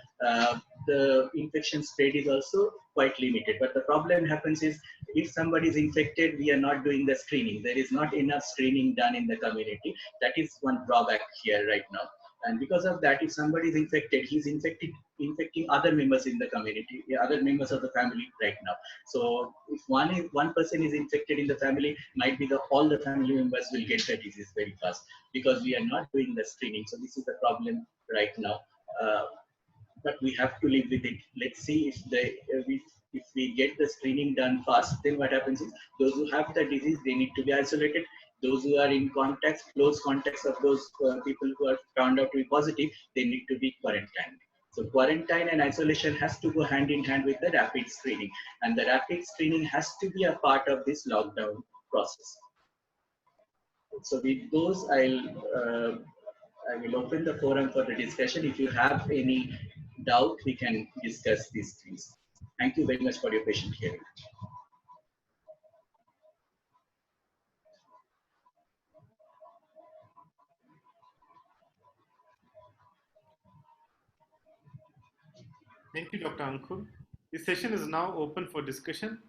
the infection spread is also quite limited. But the problem happens is, if somebody is infected, we are not doing the screening. There is not enough screening done in the community. That is one drawback here right now. And because of that, if somebody is infected, he's infecting other members in the community, other members of the family right now. So if one person is infected in the family, might be all the family members will get the disease very fast, because we are not doing the screening. So this is the problem right now. But we have to live with it. Let's see if if we get the screening done fast, then what happens is those who have the disease, they need to be isolated. Those who are in contacts, close contacts of those people who are turned out to be positive, they need to be quarantined. So quarantine and isolation has to go hand in hand with the rapid screening, and the rapid screening has to be a part of this lockdown process. So with those, I will open the forum for the discussion. If you have any doubt, we can discuss these things. Thank you very much for your patient hearing. Thank you, Dr. Ankur. This session is now open for discussion.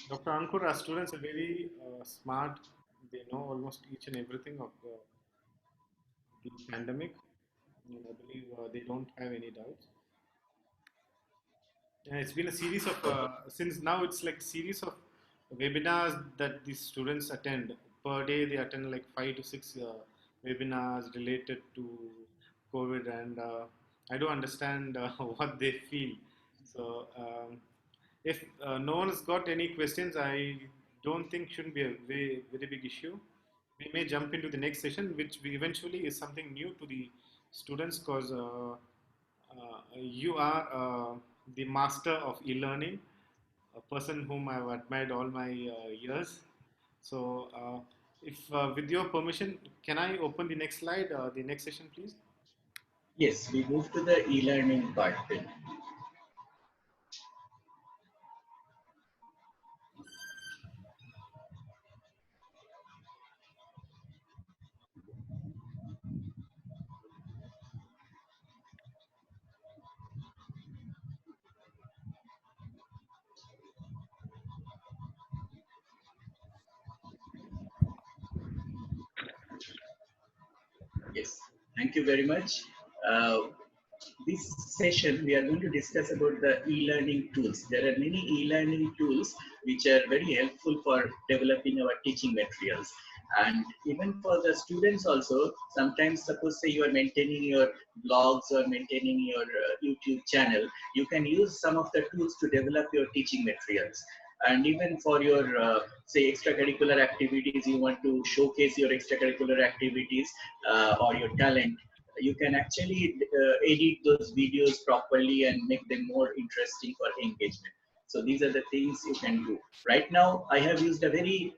Dr. Ankur, our students are very smart. They know almost each and everything of the pandemic. And I believe they don't have any doubts. And it's been a series of, since now it's like series of webinars that the students attend. Per day, they attend like 5 to 6 webinars related to COVID, and I do understand what they feel. So, if no one has got any questions, I don't think shouldn't be a very big issue. We may jump into the next session, which eventually is something new to the students, because you are the master of e-learning, a person whom I've admired all my years. So, if with your permission, can I open the next slide, the next session, please? Yes, we move to the e-learning part then. Yes, thank you very much. This session, we are going to discuss about the e-learning tools. There are many e-learning tools which are very helpful for developing our teaching materials. And even for the students also, sometimes suppose say you are maintaining your blogs or maintaining your YouTube channel, you can use some of the tools to develop your teaching materials. And even for your say extracurricular activities, you want to showcase your extracurricular activities or your talent, you can actually edit those videos properly and make them more interesting for engagement. So these are the things you can do. Right now, I have used a very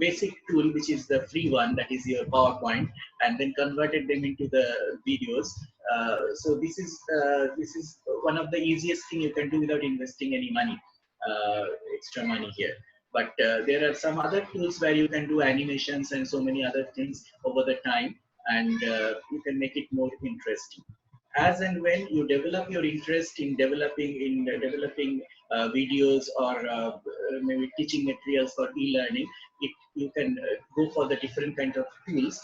basic tool, which is the free one, that is your PowerPoint, and then converted them into the videos. So this is one of the easiest thing you can do without investing any money, extra money here. But there are some other tools where you can do animations and so many other things over the time, and you can make it more interesting. As and when you develop your interest in developing videos or maybe teaching materials for e-learning, you can go for the different kind of tools,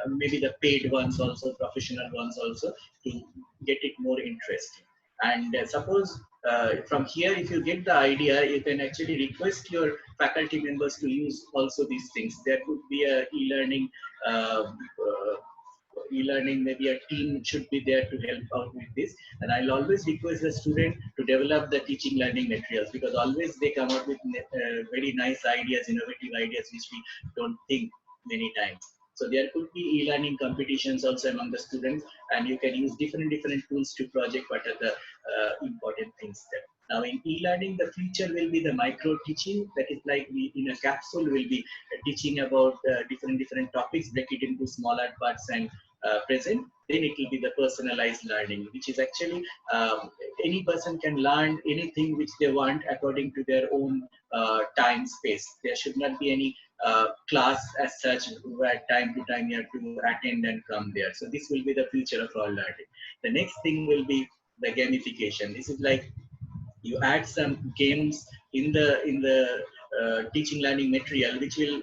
maybe the paid ones also, professional ones also, to get it more interesting. And suppose from here, if you get the idea, you can actually request your faculty members to use also these things. There could be a e-learning maybe a team should be there to help out with this. And I'll always request the student to develop the teaching learning materials, because always they come up with very nice ideas, innovative ideas, which we don't think many times. So there could be e-learning competitions also among the students, and you can use different tools to project what are the important things there. Now in e-learning, the future will be the micro teaching. That is like we in a capsule will be teaching about different topics, break it into smaller parts and present. Then it will be the personalized learning, which is actually any person can learn anything which they want according to their own time space. There should not be any class as such where time to time you have to attend and come there. So this will be the future of all learning. The next thing will be the gamification. This is like you add some games in the teaching learning material, which will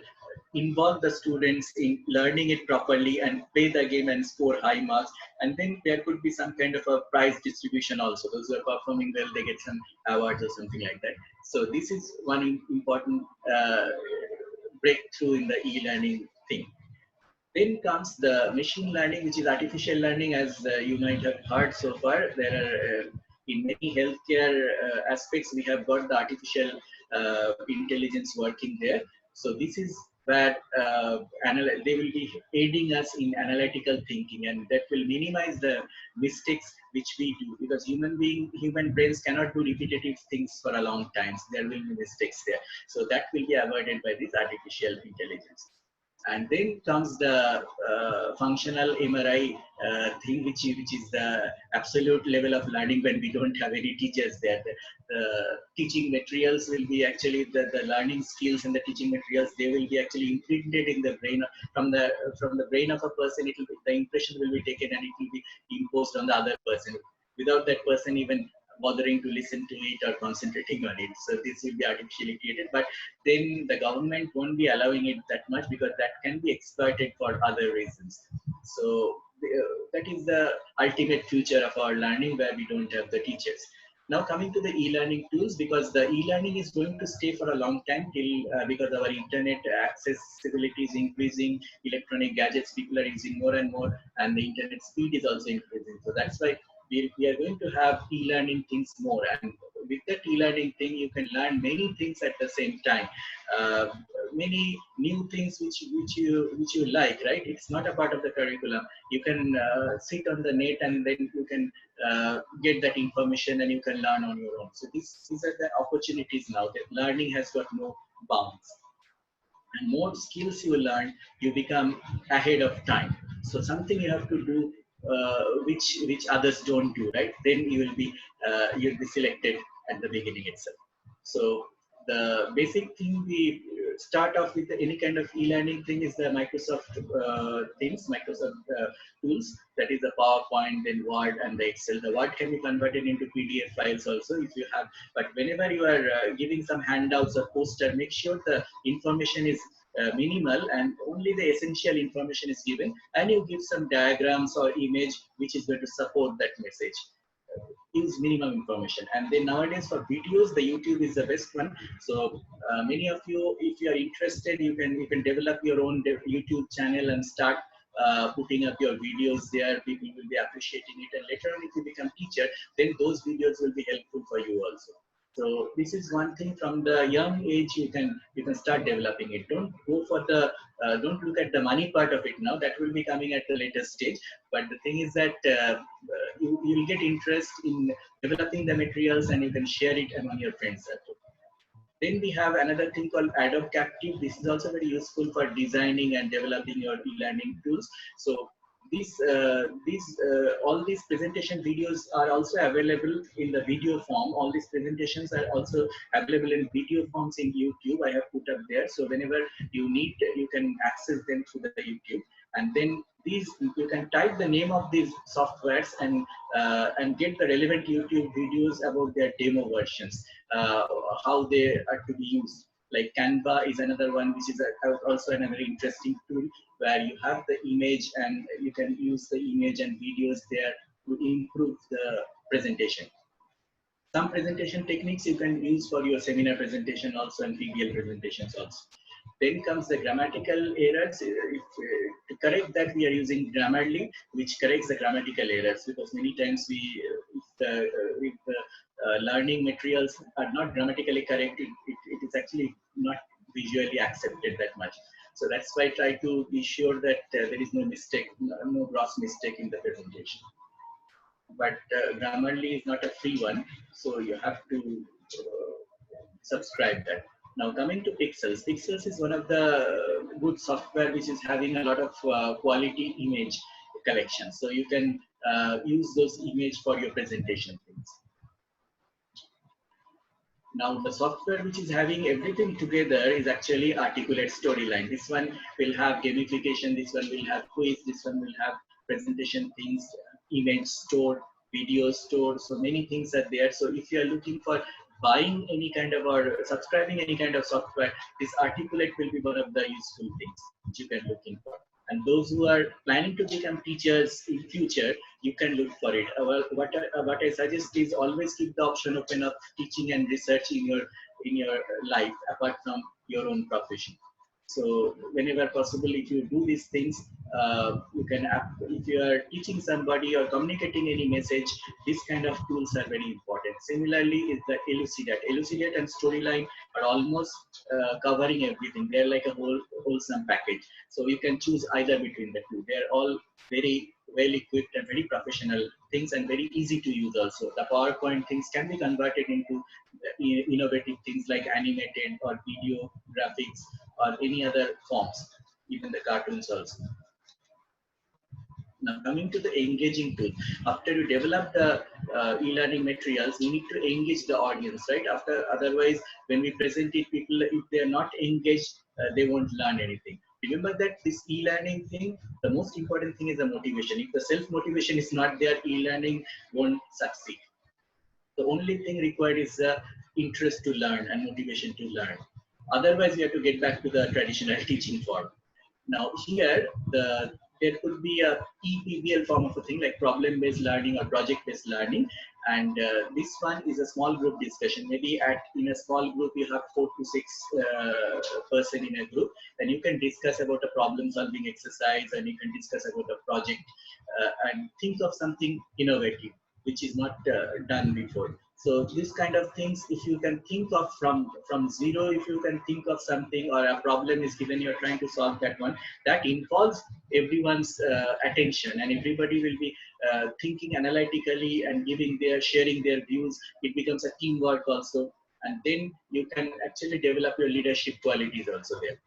involve the students in learning it properly and play the game and score high marks. And then there could be some kind of a prize distribution also. Those who are performing well, they get some awards or something like that. So this is one important breakthrough in the e-learning thing. Then comes the machine learning, which is artificial learning, as you might have heard so far. There are in many healthcare aspects, we have got the artificial intelligence working there. So this is where they will be aiding us in analytical thinking, and that will minimize the mistakes which we do, because human brains cannot do repetitive things for a long time. So there will be mistakes there. So that will be avoided by this artificial intelligence. And then comes the functional MRI thing, which is the absolute level of learning when we don't have any teachers there. The teaching materials will be actually the learning skills, and the teaching materials, they will be actually imprinted in the brain from the brain of a person. It will be, the impression will be taken and it will be imposed on the other person without that person even bothering to listen to it or concentrating on it. So this will be artificially created, but then the government won't be allowing it that much, because that can be exploited for other reasons. So that is the ultimate future of our learning, where we don't have the teachers. Now coming to the e-learning tools, because the e-learning is going to stay for a long time till because our internet accessibility is increasing, electronic gadgets people are using more and more, and the internet speed is also increasing. So that's why we are going to have e-learning things more, and with that e-learning thing you can learn many things at the same time, uh, many new things which you like, right? It's not a part of the curriculum. You can sit on the net and then you can get that information and you can learn on your own. So these are the opportunities now, that learning has got no bounds, and more skills you learn, you become ahead of time. So something you have to do which others don't do, right? Then you'll be selected at the beginning itself. So the basic thing we start off with, any kind of e-learning thing, is the Microsoft Microsoft tools. That is the PowerPoint, then Word, and the Excel. The Word can be converted into PDF files also if you have. But whenever you are giving some handouts or poster, make sure the information is minimal and only the essential information is given, and you give some diagrams or image which is going to support that message. Use minimum information. And then nowadays for videos, the YouTube is the best one. So many of you, if you are interested, you can develop your own YouTube channel and start putting up your videos there. People will be appreciating it, and later on if you become teacher, then those videos will be helpful for you also. So this is one thing. From the young age you can start developing it. Don't go for the don't look at the money part of it now. That will be coming at the later stage. But the thing is that you will get interest in developing the materials, and you can share it among your friends. Then we have another thing called Adobe Captive. This is also very useful for designing and developing your e-learning tools. So all these presentation videos are also available in the video form. All these presentations are also available in video forms in YouTube. I have put up there. So whenever you need, you can access them through the YouTube. And then these, you can type the name of these softwares and get the relevant YouTube videos about their demo versions, how they are to be used. Like Canva is another one, which is also another interesting tool, where you have the image and you can use the image and videos there to improve the presentation. Some presentation techniques you can use for your seminar presentation also, and PBL presentations also. Then comes the grammatical errors. To correct that, we are using Grammarly, which corrects the grammatical errors, because many times if the learning materials are not grammatically correct, it is actually not visually accepted that much. So that's why I try to be sure that there is no mistake, no gross mistake in the presentation. But Grammarly is not a free one, so you have to subscribe that. Now coming to Pixels. Pixels is one of the good software which is having a lot of quality image collection. So you can use those image for your presentation things. Now the software which is having everything together is actually Articulate Storyline. This one will have gamification, this one will have quiz, this one will have presentation things, image stored, video stored. So many things are there. So if you are looking for buying any kind of or subscribing any kind of software, this Articulate will be one of the useful things which you can look in for. And those who are planning to become teachers in future, you can look for it. What I suggest is always keep the option open of teaching and research in your life apart from your own profession. So whenever possible, if you do these things, you can, if you are teaching somebody or communicating any message, these kind of tools are very important. Similarly, is the Elucidate. Elucidate and Storyline are almost covering everything. They're like a wholesome package. So you can choose either between the two. They're all very well equipped and very professional things and very easy to use also. The PowerPoint things can be converted into innovative things like animated or video graphics or any other forms, even the cartoons also. Now coming to the engaging tool, after you develop the e-learning materials, you need to engage the audience, right? Otherwise, when we present it, people, if they are not engaged, they won't learn anything. Remember that this e-learning thing, the most important thing is the motivation. If the self-motivation is not there, e-learning won't succeed. The only thing required is the interest to learn and motivation to learn. Otherwise, we have to get back to the traditional teaching form. Now here, there could be a EPBL form of a thing like problem-based learning or project-based learning, and this one is a small group discussion. Maybe in a small group you have 4 to 6 person in a group, and you can discuss about a problem-solving exercise, and you can discuss about a project and think of something innovative which is not done before. So this kind of things, if you can think of from zero, if you can think of something or a problem is given, you're trying to solve that one, that involves everyone's attention, and everybody will be thinking analytically and sharing their views. It becomes a teamwork also, and then you can actually develop your leadership qualities also there.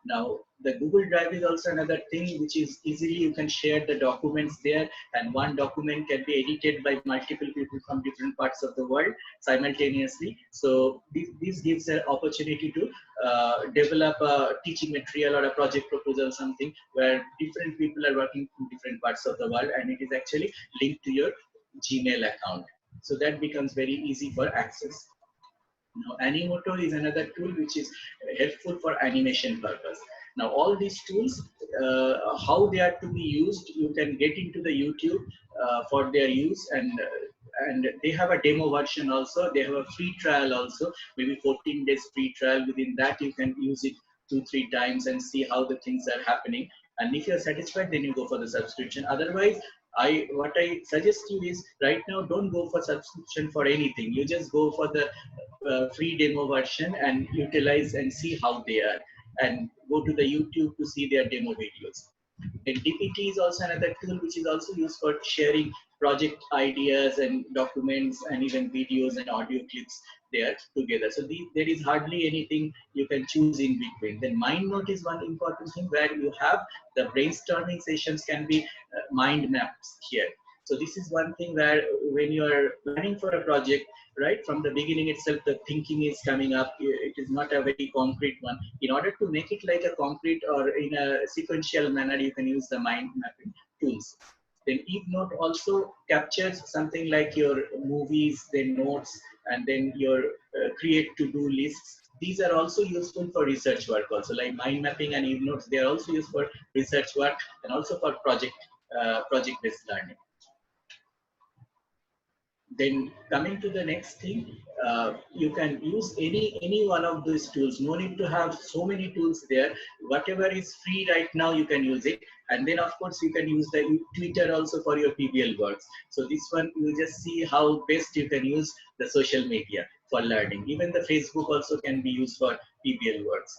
Now, the Google Drive is also another thing which is easily you can share the documents there, and one document can be edited by multiple people from different parts of the world simultaneously. So this gives an opportunity to develop a teaching material or a project proposal, something where different people are working from different parts of the world, and it is actually linked to your Gmail account. So that becomes very easy for access. Now, Animoto is another tool which is helpful for animation purpose. Now, all these tools, how they are to be used, you can get into the YouTube for their use, and they have a demo version also. They have a free trial also, maybe 14 days free trial. Within that, you can use it 2-3 times and see how the things are happening. And if you're satisfied, then you go for the subscription. Otherwise, what I suggest you is right now, don't go for subscription for anything. You just go for the free demo version and utilize and see how they are, and go to the YouTube to see their demo videos. And DPT is also another tool which is also used for sharing project ideas and documents and even videos and audio clips there together. So there is hardly anything you can choose in between. Then MindNote is one important thing where you have the brainstorming sessions can be mind maps here. So this is one thing where when you are planning for a project, right from the beginning itself, the thinking is coming up. It is not a very concrete one. In order to make it like a concrete or in a sequential manner, you can use the mind mapping tools. Then EveNote also captures something like your movies, then notes, and then your create to-do lists. These are also useful for research work also, like mind mapping and EveNotes. They are also used for research work and also for project-based learning. Then coming to the next thing, you can use any one of these tools. No need to have so many tools there. Whatever is free right now, you can use it. And then of course you can use the Twitter also for your PBL works. So this one, you just see how best you can use the social media for learning. Even the Facebook also can be used for PBL works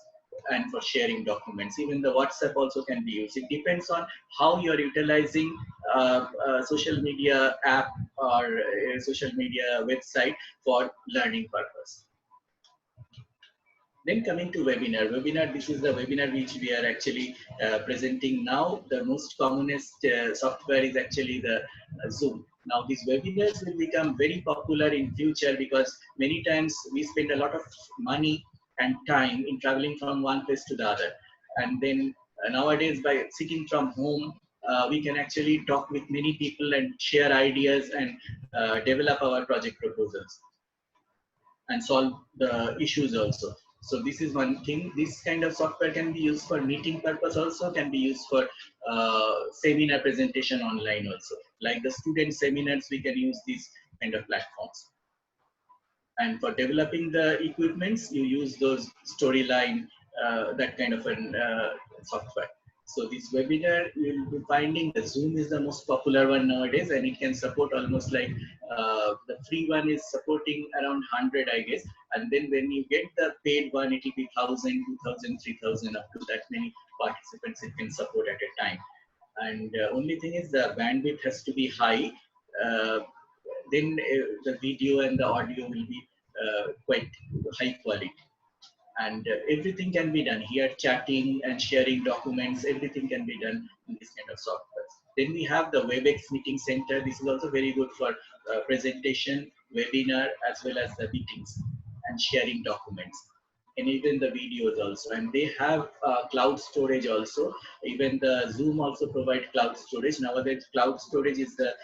and for sharing documents. Even the WhatsApp also can be used. It depends on how you're utilizing social media app or a social media website for learning purpose. Then coming to webinar, this is the webinar which we are actually presenting now. The most commonest software is actually the Zoom. Now these webinars will become very popular in future because many times we spend a lot of money and time in traveling from one place to the other. And then nowadays by sitting from home, we can actually talk with many people and share ideas and develop our project proposals and solve the issues also. So this is one thing. This kind of software can be used for meeting purpose also, can be used for seminar presentation online also. Like the student seminars, we can use these kind of platforms. And for developing the equipments, you use those Storyline that kind of an software. So this webinar, you'll be finding the Zoom is the most popular one nowadays, and it can support almost like the free one is supporting around 100, I guess. And then when you get the paid one, it will be 1,000, 2,000, 3,000, up to that many participants it can support at a time. And only thing is the bandwidth has to be high. Uh, then the video and the audio will be quite high quality, and everything can be done here, chatting and sharing documents, everything can be done in this kind of software. Then we have the WebEx meeting center. This is also very good for presentation, webinar, as well as the meetings and sharing documents, and even the videos also. And they have cloud storage also. Even the Zoom also provide cloud storage. Nowadays cloud storage is the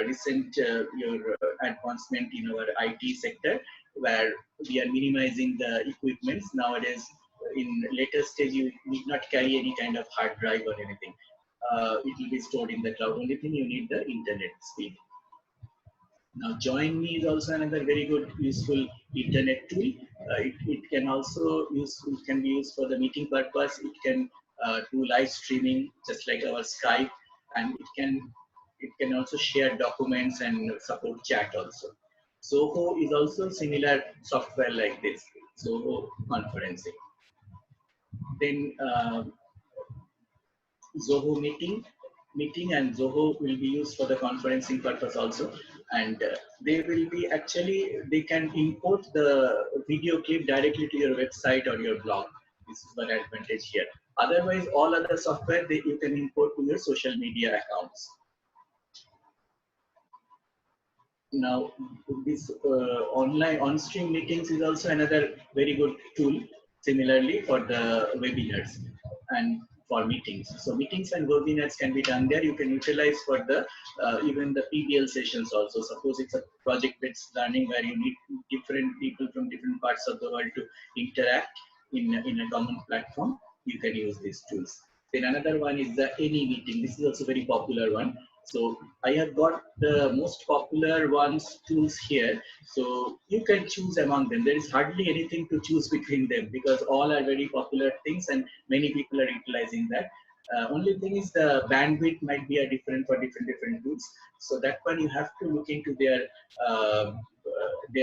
recent your advancement in our IT sector, where we are minimizing the equipments. Nowadays, in later stage, you need not carry any kind of hard drive or anything. It will be stored in the cloud. Only thing you need the internet speed. Now, Join Me is also another very good, useful internet tool. It can also it can be used for the meeting purpose. It can do live streaming, just like our Skype, and it can also share documents and support chat also. Zoho is also similar software like this, Zoho conferencing. Then Zoho meeting and Zoho will be used for the conferencing purpose also. And they will be actually, they can import the video clip directly to your website or your blog. This is one advantage here. Otherwise, all other software you can import to your social media accounts. Now, this online on-stream meetings is also another very good tool, similarly for the webinars and for meetings. So meetings and webinars can be done there. You can utilize for the even the PBL sessions also. Suppose it's a project-based learning where you need different people from different parts of the world to interact in a common platform. You can use these tools. Then another one is the AnyMeeting. This is also very popular one. So I have got the most popular ones tools here. So you can choose among them. There is hardly anything to choose between them because all are very popular things and many people are utilizing that. Only thing is the bandwidth might be a different for different tools. So that one you have to look into their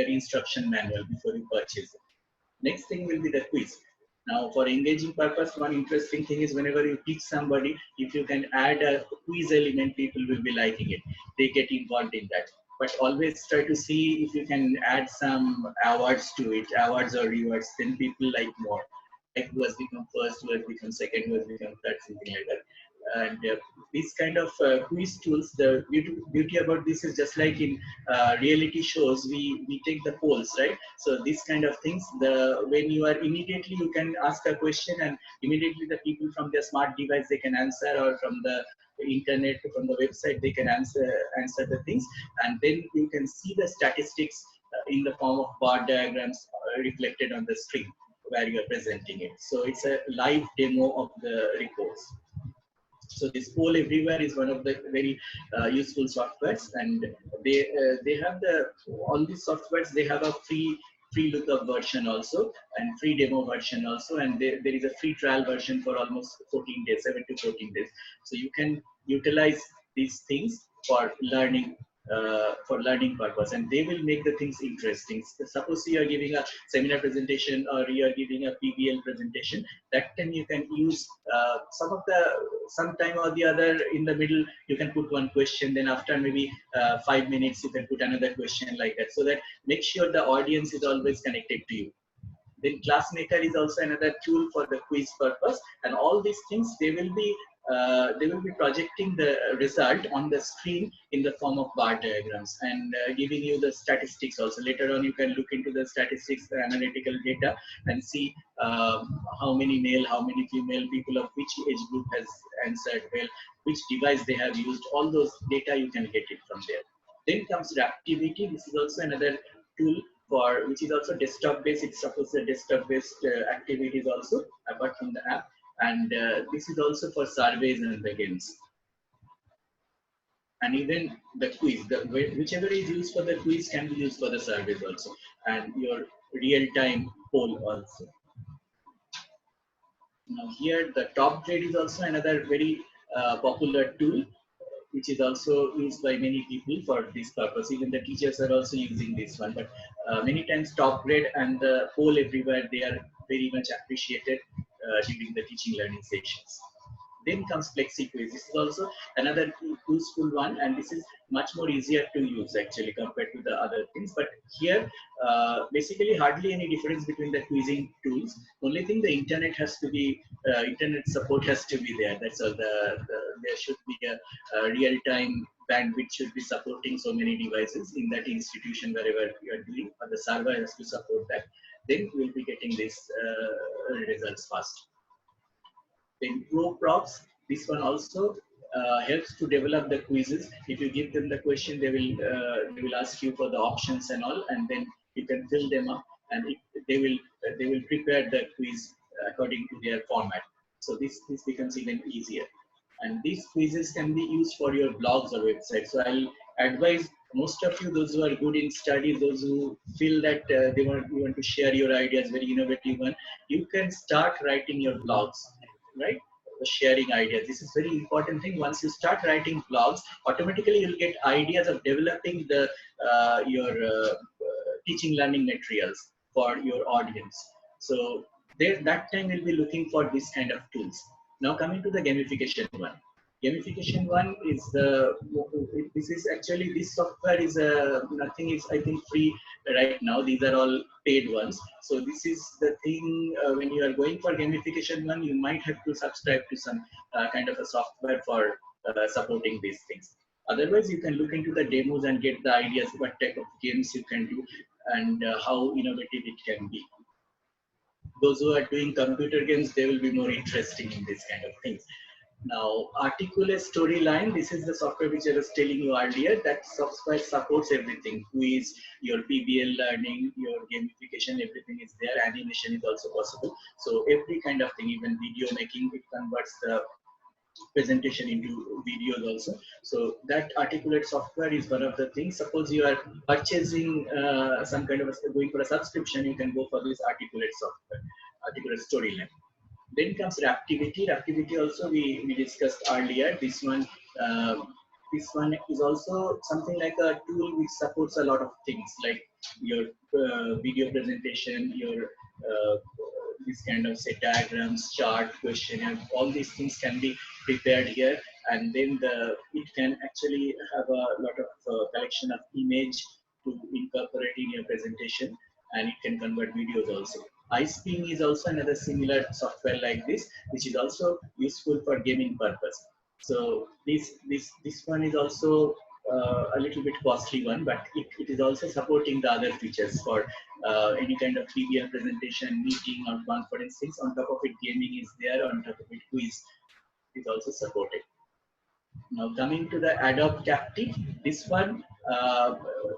instruction manual before you purchase it. Next thing will be the quiz. Now, for engaging purpose, one interesting thing is whenever you teach somebody, if you can add a quiz element, people will be liking it. They get involved in that. But always try to see if you can add some awards to it, awards or rewards, then people like more. Like who has become first, who has become second, who has become third, something like that. And these kind of quiz tools, the beauty about this is just like in reality shows, we take the polls, right? So this kind of things, when you are immediately, you can ask a question and immediately the people from their smart device, they can answer, or from the internet, from the website, they can answer the things. And then you can see the statistics in the form of bar diagrams reflected on the screen where you are presenting it. So it's a live demo of the reports. So this Poll Everywhere is one of the very useful softwares, and they have all these softwares, they have a free lookup version also and free demo version also, and there is a free trial version for almost 14 days, 7 to 14 days. So you can utilize these things for learning purpose, and they will make the things interesting. Suppose you are giving a seminar presentation or you are giving a PBL presentation, that time you can use some time or the other in the middle, you can put one question, then after maybe 5 minutes, you can put another question, like that, so that make sure the audience is always connected to you. Then Classmaker is also another tool for the quiz purpose, and all these things, they will be projecting the result on the screen in the form of bar diagrams and giving you the statistics also. Later on, you can look into the statistics, the analytical data, and see how many male, how many female people of which age group has answered well, which device they have used. All those data you can get it from there. Then comes Raptivity. This is also another tool for which is also desktop based. It's supposed to desktop based activities also apart from the app, and this is also for surveys and the games. And even the quiz, whichever is used for the quiz can be used for the surveys also, and your real-time poll also. Now here the top grade is also another very popular tool, which is also used by many people for this purpose. Even the teachers are also using this one. But many times top grade and the poll everywhere, they are very much appreciated during the teaching learning sessions. Then comes FlexiQuiz. This is also another useful one, and this is much more easier to use actually compared to the other things. But here, basically, hardly any difference between the quizzing tools. Only thing, the internet has to be, internet support has to be there. That's all. There should be a real-time bandwidth should be supporting so many devices in that institution wherever you are doing, or the server has to support that. Then we'll be getting these results fast. Then ProProps, this one also helps to develop the quizzes. If you give them the question, they will ask you for the options and all, and then you can fill them up, and they will prepare the quiz according to their format. So this becomes even easier. And these quizzes can be used for your blogs or websites. So I'll advise most of you, those who are good in studies, those who feel that you want to share your ideas, very innovative one, you can start writing your blogs, right? Sharing ideas. This is very important thing. Once you start writing blogs, automatically you'll get ideas of developing the your teaching learning materials for your audience. So there, that time we'll be looking for this kind of tools. Now coming to the gamification one. Gamification one is this is actually, this software is nothing is I think free right now. These are all paid ones. So this is the thing, when you are going for gamification one, you might have to subscribe to some kind of a software for supporting these things. Otherwise, you can look into the demos and get the ideas what type of games you can do and how innovative it can be. Those who are doing computer games, they will be more interesting in this kind of things. Now, Articulate Storyline, this is the software which I was telling you earlier. That software supports everything. Quiz, your PBL learning, your gamification, everything is there. Animation is also possible. So every kind of thing, even video making, it converts the presentation into videos also. So that Articulate software is one of the things. Suppose you are purchasing some kind of going for a subscription, you can go for this Articulate software, Articulate Storyline. Then comes Raptivity. Raptivity also we discussed earlier. Uh, this one is also something like a tool which supports a lot of things like your video presentation, your this kind of say diagrams, chart, questionnaire. All these things can be prepared here, and then it can actually have a lot of collection of image to incorporate in your presentation, and it can convert videos also. iSpin is also another similar software like this, which is also useful for gaming purpose. So this one is also a little bit costly one, but it is also supporting the other features for any kind of PBL presentation, meeting, or conference things. On top of it, gaming is there. On top of it, quiz is also supported. Now coming to the Adobe Captive, this one,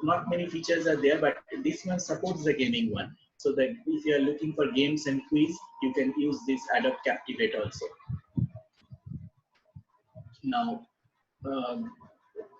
not many features are there, but this one supports the gaming one. So that if you are looking for games and quiz, you can use this Adobe Captivate also. Now, um,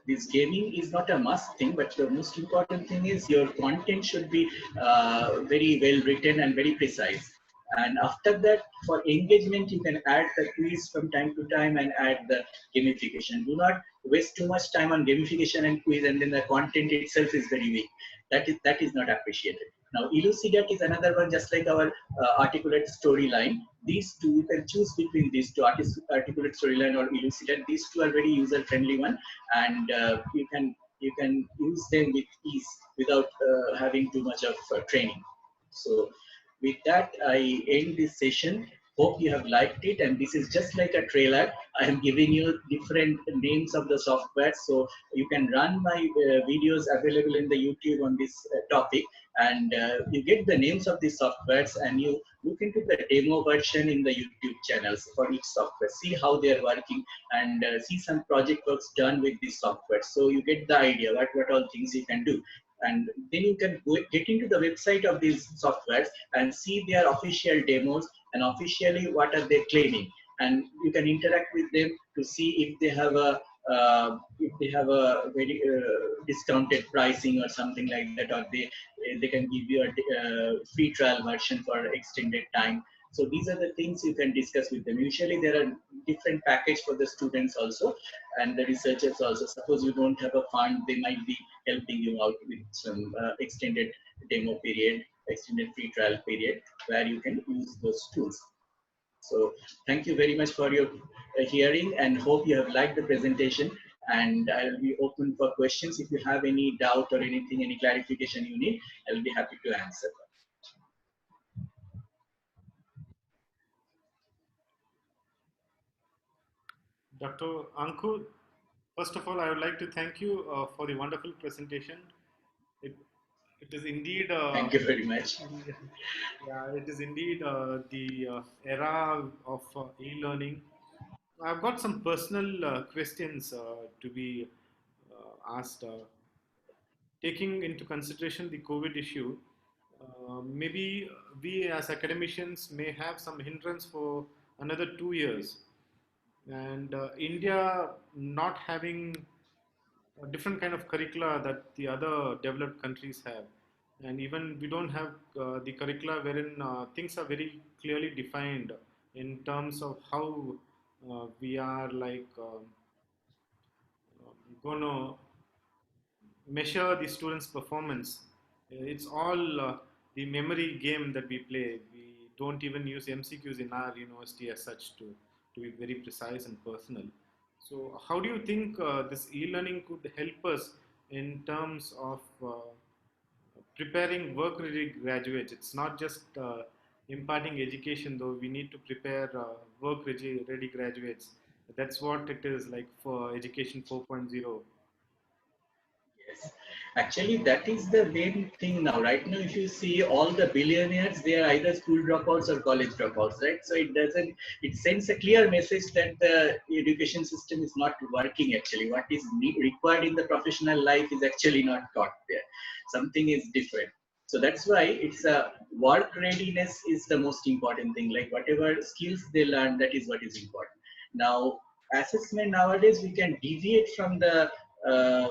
this gaming is not a must thing, but the most important thing is your content should be very well written and very precise. And after that, for engagement, you can add the quiz from time to time and add the gamification. Do not waste too much time on gamification and quiz, and then the content itself is very weak. That is not appreciated. Now, Elucidate is another one, just like our Articulate Storyline. These two, you can choose between these two, Articulate Storyline or Elucidate. These two are very user-friendly one, and you can use them with ease without having too much of training. So with that, I end this session. Hope you have liked it, and this is just like a trailer. I am giving you different names of the software, so you can run my videos available in the YouTube on this topic, and you get the names of these softwares, and you look into the demo version in the YouTube channels for each software. See how they are working, and see some project works done with this software. So you get the idea what all things you can do, and then you can get into the website of these softwares and see their official demos and officially what are they claiming, and you can interact with them to see if they have a very discounted pricing or something like that, or they can give you a free trial version for extended time. So these are the things you can discuss with them. Usually there are different package for the students also and the researchers also. Suppose you don't have a fund, they might be helping you out with some extended demo period, extended free trial period where you can use those tools. So thank you very much for your hearing and hope you have liked the presentation, and I'll be open for questions. If you have any doubt or anything, any clarification you need, I'll be happy to answer. Dr. Ankur, first of all, I would like to thank you for the wonderful presentation. It, it is indeed Thank you very much. yeah, it is indeed the era of e-learning. I've got some personal questions to be asked. Taking into consideration the COVID issue, maybe we as academicians may have some hindrance for another 2 years. And India not having a different kind of curricula that the other developed countries have. And even we don't have the curricula wherein things are very clearly defined in terms of how we are like going to measure the students' performance. It's all the memory game that we play. We don't even use MCQs in our university as such to be very precise and personal. So, how do you think this e-learning could help us in terms of preparing work-ready graduates? It's not just imparting education, though. We need to prepare work-ready graduates. That's what it is like for Education 4.0. Yes. Actually, that is the main thing now. Right now, if you see all the billionaires, they are either school dropouts or college dropouts, right? So it sends a clear message that the education system is not working actually. What is required in the professional life is actually not taught there. Something is different. So that's why it's a work readiness is the most important thing. Like whatever skills they learn, that is what is important. Now, assessment nowadays, we can deviate from the uh,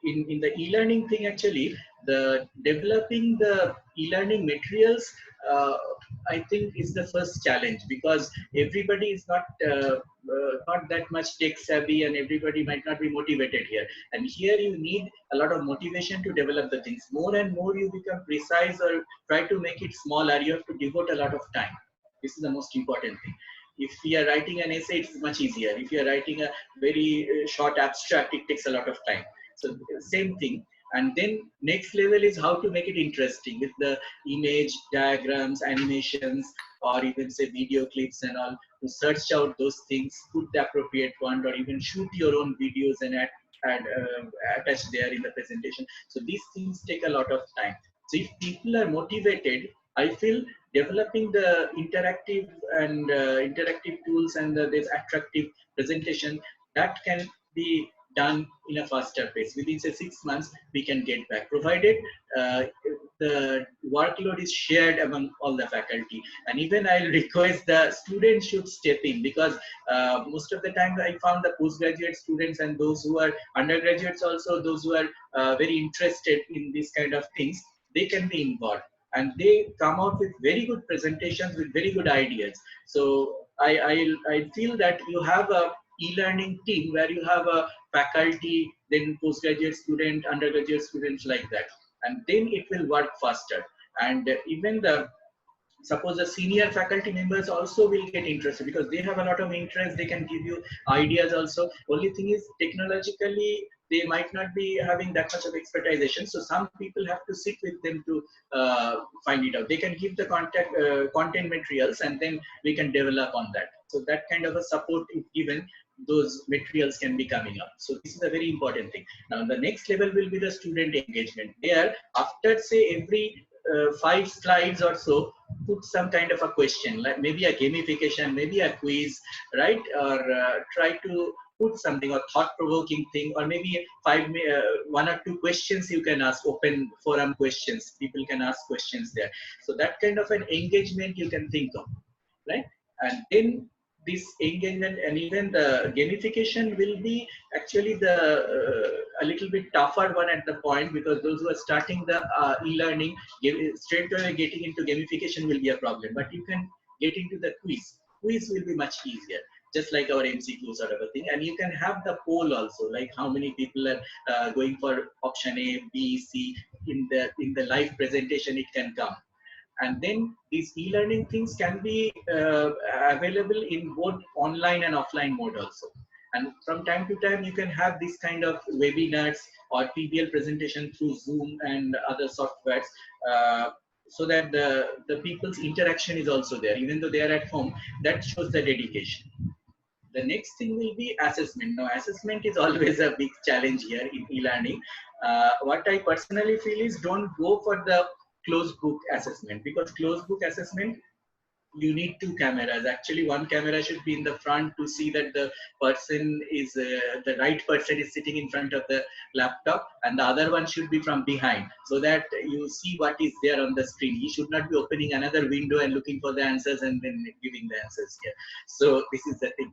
in the e-learning thing actually the developing the e-learning materials uh, I think is the first challenge because everybody is not that much tech savvy and everybody might not be motivated here, and here you need a lot of motivation to develop the things. More and more you become precise or try to make it smaller, you have to devote a lot of time. This is the most important thing. If we are writing an essay, it's much easier. If you are writing a very short abstract, it takes a lot of time. So same thing. And then next level is how to make it interesting with the image, diagrams, animations, or even say video clips and all. To search out those things, put the appropriate one, or even shoot your own videos and attach there in the presentation. So these things take a lot of time. So if people are motivated, I feel developing the interactive tools and this attractive presentation that can be done in a faster pace. Within say 6 months, we can get back, provided uh, the workload is shared among all the faculty. And even I'll request the students should step in because most of the time I found the postgraduate students and those who are undergraduates also, those who are very interested in these kind of things, they can be involved and they come out with very good presentations with very good ideas. So I feel that you have a e-learning team where you have a faculty, then postgraduate student, undergraduate students like that, and then it will work faster. And even the suppose the senior faculty members also will get interested because they have a lot of interest. They can give you ideas also. Only thing is technologically they might not be having that much of expertization, so some people have to sit with them to find it out. They can give the content materials and then we can develop on that. So that kind of a support if given, those materials can be coming up. So this is a very important thing. Now the next level will be the student engagement. There after say every 5 slides or so, put some kind of a question, like maybe a gamification, maybe a quiz, right? Or try to put something or thought-provoking thing, or maybe one or two questions you can ask, open forum questions. People can ask questions there. So that kind of an engagement you can think of, right? And then this engagement and even the gamification will be actually the a little bit tougher one at the point, because those who are starting the e-learning straight away getting into gamification will be a problem. But you can getting to the quiz will be much easier, just like our MCQ sort of a thing. And you can have the poll also, like how many people are going for option A, B, C. In the live presentation, it can come. And then these e-learning things can be available in both online and offline mode also. And from time to time, you can have this kind of webinars or PBL presentation through Zoom and other softwares, uh, so that the people's interaction is also there, even though they are at home. That shows the dedication. The next thing will be assessment. Now, assessment is always a big challenge here in e-learning. What I personally feel is, don't go for the closed book assessment, because closed book assessment, you need two cameras. Actually, one camera should be in the front to see that the right person is sitting in front of the laptop, and the other one should be from behind, so that you see what is there on the screen. You should not be opening another window and looking for the answers and then giving the answers here. So this is the thing.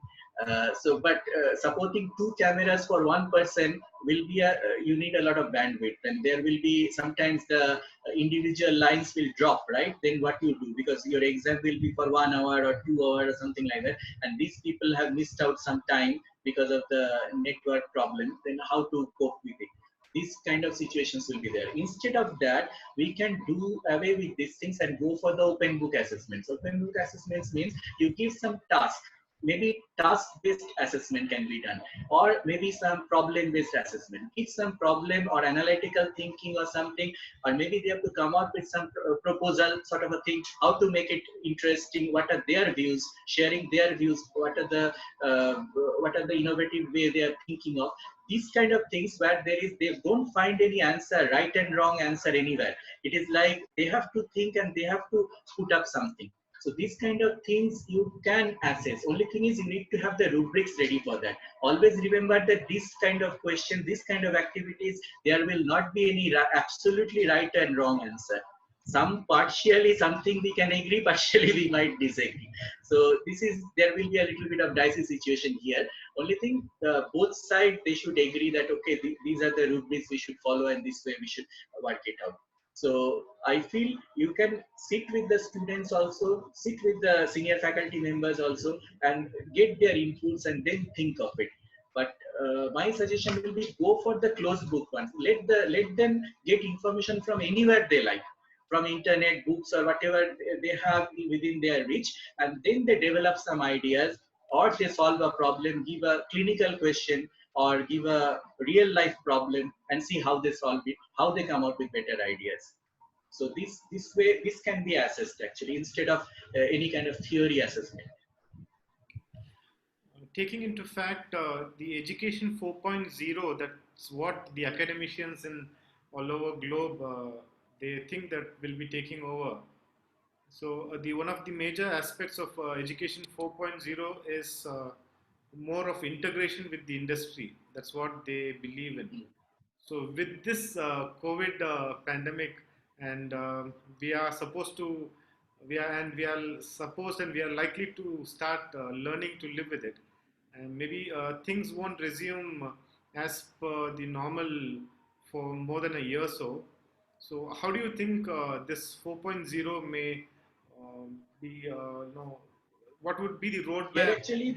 But supporting two cameras for one person will be you need a lot of bandwidth, and there will be sometimes the individual lines will drop, right? Then what you do, because your exam will be for 1 hour or 2 hours or something like that, and these people have missed out some time because of the network problem. Then how to cope with it? These kind of situations will be there. Instead of that, we can do away with these things and go for the open book assessments. Open book assessments means you give some task. Maybe task-based assessment can be done, or maybe some problem-based assessment. Give some problem or analytical thinking or something, or maybe they have to come up with some proposal sort of a thing, how to make it interesting, what are their views, sharing their views, uh, what are the innovative way they are thinking of. These kind of things where they don't find any answer, right and wrong answer anywhere. It is like they have to think and they have to put up something. So these kind of things you can assess. Only thing is, you need to have the rubrics ready for that. Always remember that this kind of question, this kind of activities, there will not be any absolutely right and wrong answer. Some partially something we can agree, partially we might disagree. So there will be a little bit of dicey situation here. Only thing, both sides, they should agree that, okay, these are the rubrics we should follow, and this way we should work it out. So I feel you can sit with the students also, sit with the senior faculty members also, and get their inputs and then think of it. But my suggestion will be, go for the closed book ones. Let them get information from anywhere they like, from internet, books, or whatever they have within their reach, and then they develop some ideas, or they solve a problem, give a clinical question, or give a real life problem, and see how they solve it, how they come out with better ideas. So this way, this can be assessed actually, instead of any kind of theory assessment. Taking into fact the education 4.0, that's what the academicians in all over globe they think that will be taking over. So the one of the major aspects of education 4.0 is more of integration with the industry. That's what they believe in. So with this COVID pandemic, and we are supposed to, we are supposed and we are likely to start learning to live with it, and maybe things won't resume as per the normal for more than a year or so. So how do you think this 4.0 may be, what would be the Here roadmap? actually,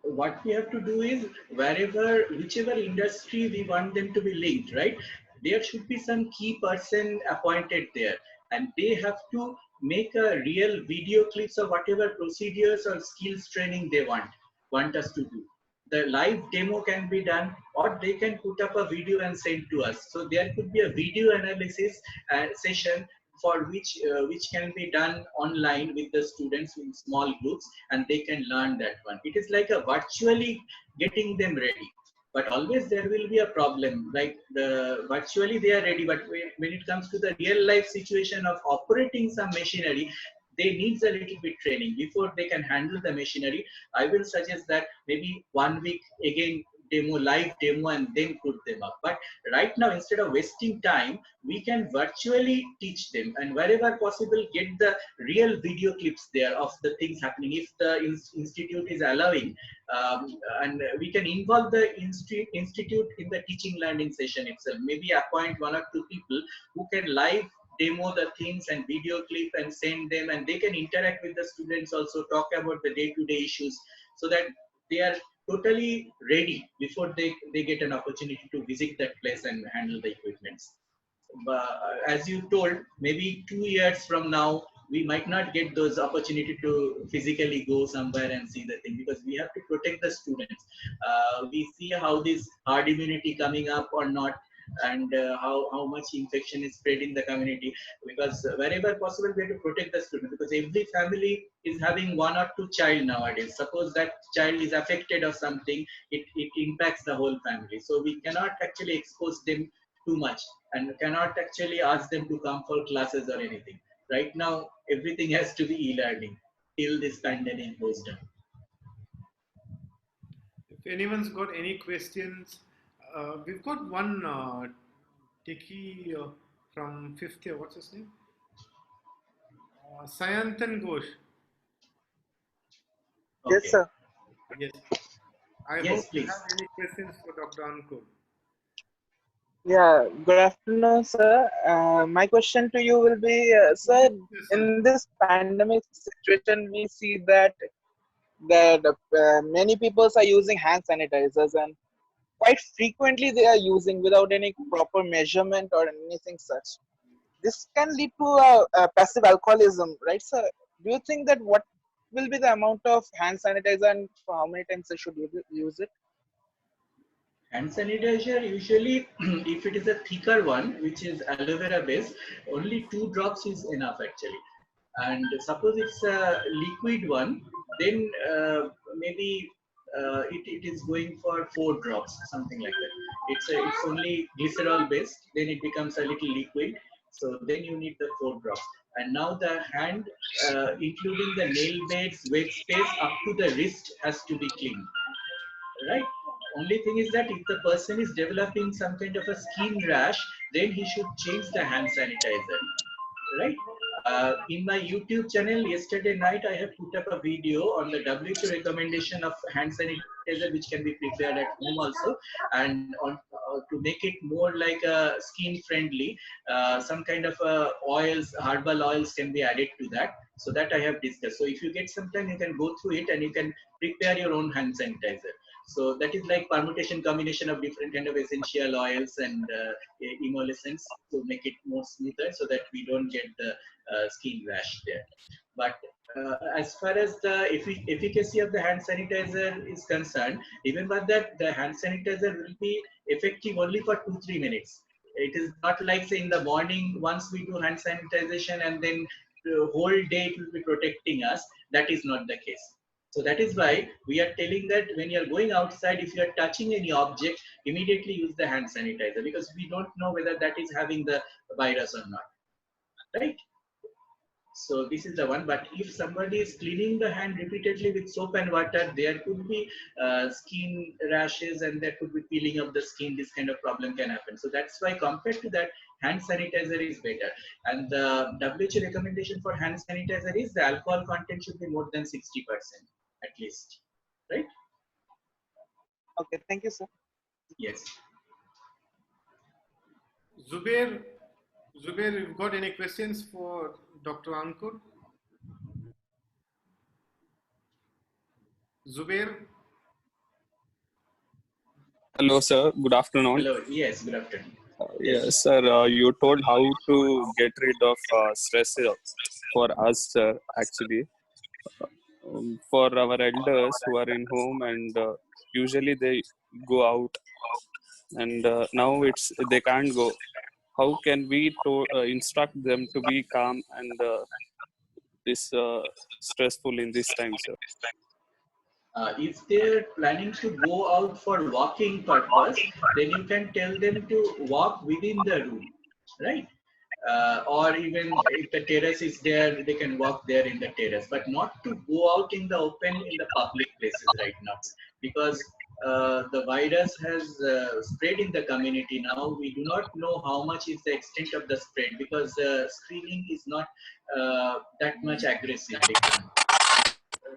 what we have to do is, whichever industry we want them to be linked, right? There should be some key person appointed there, and they have to make a real video clips of whatever procedures or skills training they want us to do. The live demo can be done, or they can put up a video and send to us. So there could be a video analysis session, for which can be done online with the students in small groups, and they can learn that one. It is like a virtually getting them ready. But always there will be a problem, like the virtually they are ready, but when it comes to the real life situation of operating some machinery, they needs a little bit training before they can handle the machinery. I will suggest that maybe 1 week again, live demo, and then put them up. But right now, instead of wasting time, we can virtually teach them, and wherever possible, get the real video clips there of the things happening, if the institute is allowing. And we can involve the institute in the teaching learning session itself. Maybe appoint 1 or 2 people who can live demo the things and video clip and send them, and they can interact with the students also, talk about the day-to-day issues, so that they are totally ready before they get an opportunity to visit that place and handle the equipments. But as you told, maybe 2 years from now, we might not get those opportunity to physically go somewhere and see the thing, because we have to protect the students. We see how this herd immunity coming up or not, and how much infection is spread in the community, because wherever possible we have to protect the student, because every family is having one or two child nowadays. Suppose that child is affected or something, it impacts the whole family. So we cannot actually expose them too much, and cannot actually ask them to come for classes or anything. Right now, everything has to be e-learning till this pandemic goes down. If anyone's got any questions, we've got one techie from fifth year. What's his name? Sayantan Ghosh. Yes, Okay. sir. Yes. I Yes, hope you please. have any questions for Dr. Ankur. Yeah, good afternoon, sir. My question to you will be, sir, in this pandemic situation, we see that many people are using hand sanitizers, and quite frequently they are using without any proper measurement or anything such. This can lead to a passive alcoholism, right, sir? Do you think that what will be the amount of hand sanitizer and for how many times they should use it? Hand sanitizer usually, if it is a thicker one, which is aloe vera based, only 2 drops is enough actually. And suppose it's a liquid one, then maybe it is going for 4 drops, something like that. It's only glycerol based, then it becomes a little liquid. So then you need the 4 drops. And now the hand, including the nail beds, wet space up to the wrist has to be clean, right? Only thing is that if the person is developing some kind of a skin rash, then he should change the hand sanitizer, right? In my YouTube channel yesterday night, I have put up a video on the WHO recommendation of hand sanitizer, which can be prepared at home also, and on to make it more like a skin friendly, some kind of oils, herbal oils can be added to that. So that I have discussed. So if you get some time, you can go through it and you can prepare your own hand sanitizer. So that is like permutation combination of different kind of essential oils and emollients to make it more smoother, so that we don't get the skin rash there. But as far as the efficacy of the hand sanitizer is concerned, remember that the hand sanitizer will be effective only for 2-3 minutes. It is not like, say, in the morning, once we do hand sanitization and then the whole day it will be protecting us. That is not the case. So that is why we are telling that when you are going outside, if you are touching any object, immediately use the hand sanitizer, because we don't know whether that is having the virus or not, right? So this is the one. But if somebody is cleaning the hand repeatedly with soap and water, there could be skin rashes and there could be peeling of the skin. This kind of problem can happen. So that's why compared to that, hand sanitizer is better. And the WHO recommendation for hand sanitizer is the alcohol content should be more than 60% at least, right? Okay, thank you, sir. Yes. Zubair, you've got any questions for Dr. Ankur? Zubair? Hello, sir. Good afternoon. Hello. Yes. Good afternoon. Yes. Yes, sir. You told how to get rid of stress for us, sir. Actually, for our elders who are in home and usually they go out, and now they can't go. How can we instruct them to be calm and this stressful in this time, sir? If they're planning to go out for walking purpose, then you can tell them to walk within the room, right? Or even if the terrace is there, they can walk there in the terrace, but not to go out in the open in the public places right now, because the virus has spread in the community now. We do not know how much is the extent of the spread, because screening is not that much aggressively done.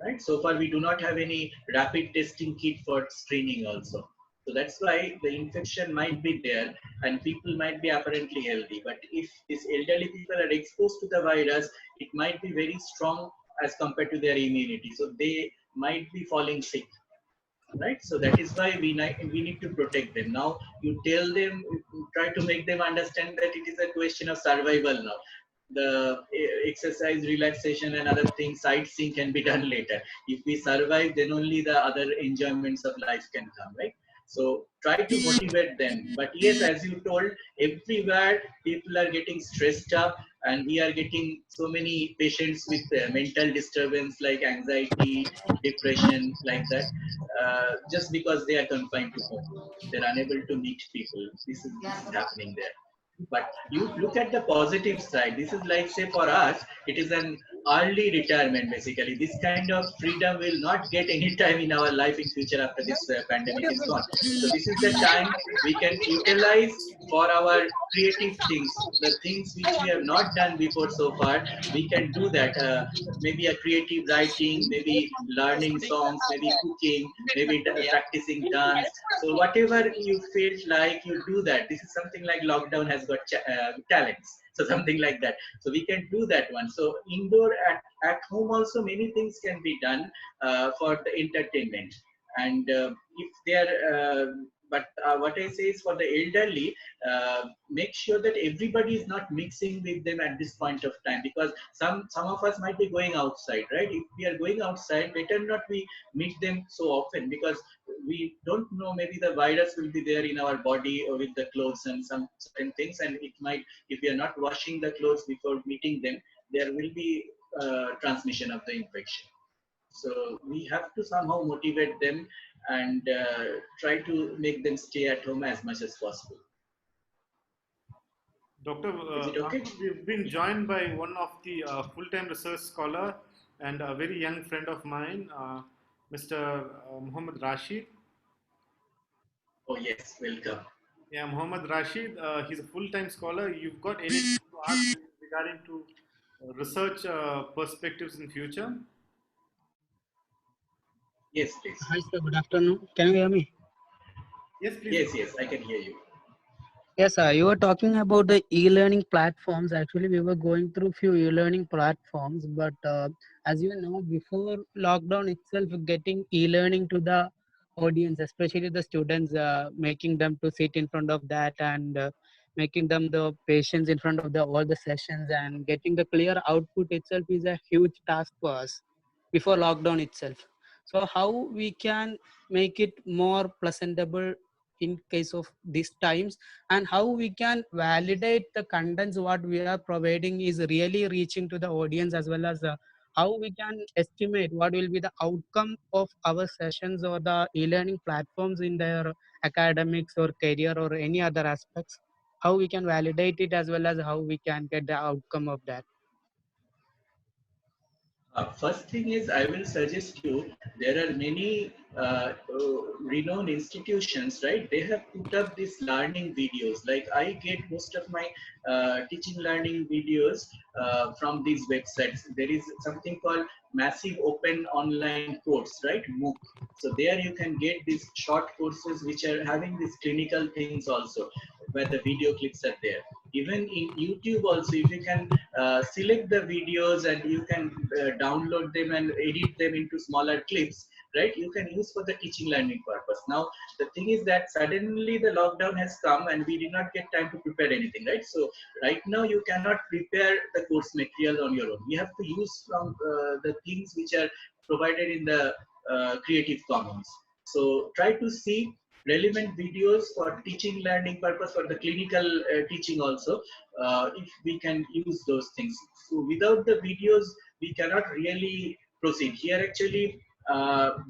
Right. So far, we do not have any rapid testing kit for screening also. So that's why the infection might be there and people might be apparently healthy. But if these elderly people are exposed to the virus, it might be very strong as compared to their immunity. So they might be falling sick, right? So that is why we need to protect them. Now you tell them, try to make them understand that it is a question of survival now. The exercise, relaxation and other things, sightseeing can be done later. If we survive, then only the other enjoyments of life can come, right? So try to motivate them. But yes, as you told, everywhere people are getting stressed up, and we are getting so many patients with mental disturbance like anxiety, depression, like that, just because they are confined to home. They're unable to meet people. This is happening there. But you look at the positive side. This is like, say, for us, it is an early retirement basically. This kind of freedom will not get any time in our life in future after this pandemic is gone. So this is the time we can utilize for our creative things, the things which we have not done before so far. We can do that. Maybe a creative writing, maybe learning songs, maybe cooking, maybe practicing dance. So whatever you feel like, you do that. This is something like lockdown has got talents. So something like that. So we can do that one. So indoor at home also many things can be done for the entertainment. And if they are, but what I say is, for the elderly, make sure that everybody is not mixing with them at this point of time, because some of us might be going outside, right? If we are going outside, better not we meet them so often, because we don't know, maybe the virus will be there in our body or with the clothes and some certain things, and it might, if we are not washing the clothes before meeting them, there will be transmission of the infection. So we have to somehow motivate them and try to make them stay at home as much as possible. Dr. Is it okay? We've been joined by one of the full-time research scholar and a very young friend of mine, Mr. Muhammad Rashid. Oh yes, welcome. Yeah, Muhammad Rashid, he's a full-time scholar. You've got anything to ask regarding to research perspectives in future? Yes, please. Hi, sir. Good afternoon. Can you hear me? Yes, please. Yes, I can hear you. Yes, sir. You were talking about the e-learning platforms. Actually, we were going through few e-learning platforms, but as you know, before lockdown itself, getting e-learning to the audience, especially the students, making them to sit in front of that and making them the patients in front of the all the sessions and getting the clear output itself is a huge task for us before lockdown itself. So how we can make it more presentable in case of these times, and how we can validate the contents what we are providing is really reaching to the audience, as well as how we can estimate what will be the outcome of our sessions or the e-learning platforms in their academics or career or any other aspects, how we can validate it as well as how we can get the outcome of that. First thing is, I will suggest you, there are many renowned institutions, right? They have put up these learning videos. Like I get most of my teaching learning videos from these websites. There is something called Massive Open Online Course, right? MOOC. So there you can get these short courses which are having these clinical things also, where the video clips are there. Even in YouTube also, if you can select the videos and you can download them and edit them into smaller clips, right? You can use for the teaching learning purpose. Now the thing is that suddenly the lockdown has come and we did not get time to prepare anything, right? So right now you cannot prepare the course material on your own. You have to use from the things which are provided in the Creative Commons. So try to see relevant videos for teaching learning purpose, for the clinical teaching also, if we can use those things. So without the videos we cannot really proceed here. Actually,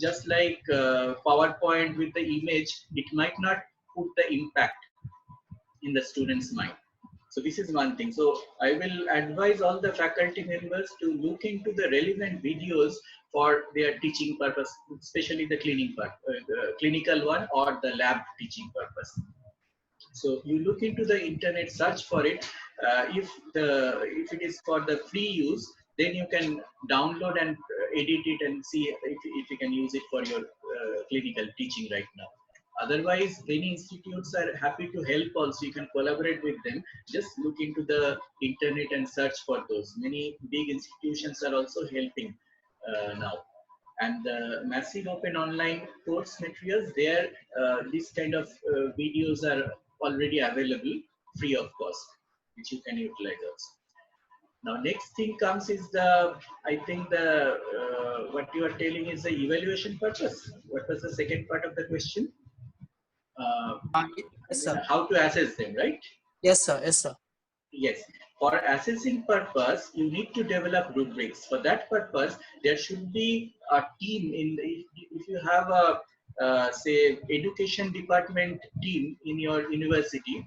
just like PowerPoint with the image, it might not put the impact in the student's mind. So this is one thing. So I will advise all the faculty members to look into the relevant videos for their teaching purpose, especially the clinical one or the lab teaching purpose. So you look into the internet, search for it. If it is for the free use, then you can download and edit it and see if you can use it for your clinical teaching right now. Otherwise, many institutes are happy to help also. You can collaborate with them. Just look into the internet and search for those. Many big institutions are also helping now. And the massive open online course materials, there this kind of videos are already available free of cost, which you can utilize also. Now, next thing comes is the, I think the, what you are telling is the evaluation purpose. What was the second part of the question? Yes, sir. How to assess them, right? Yes, sir. Yes, sir. Yes. For assessing purpose, you need to develop rubrics. For that purpose, there should be a team in the, if you have a say education department team in your university,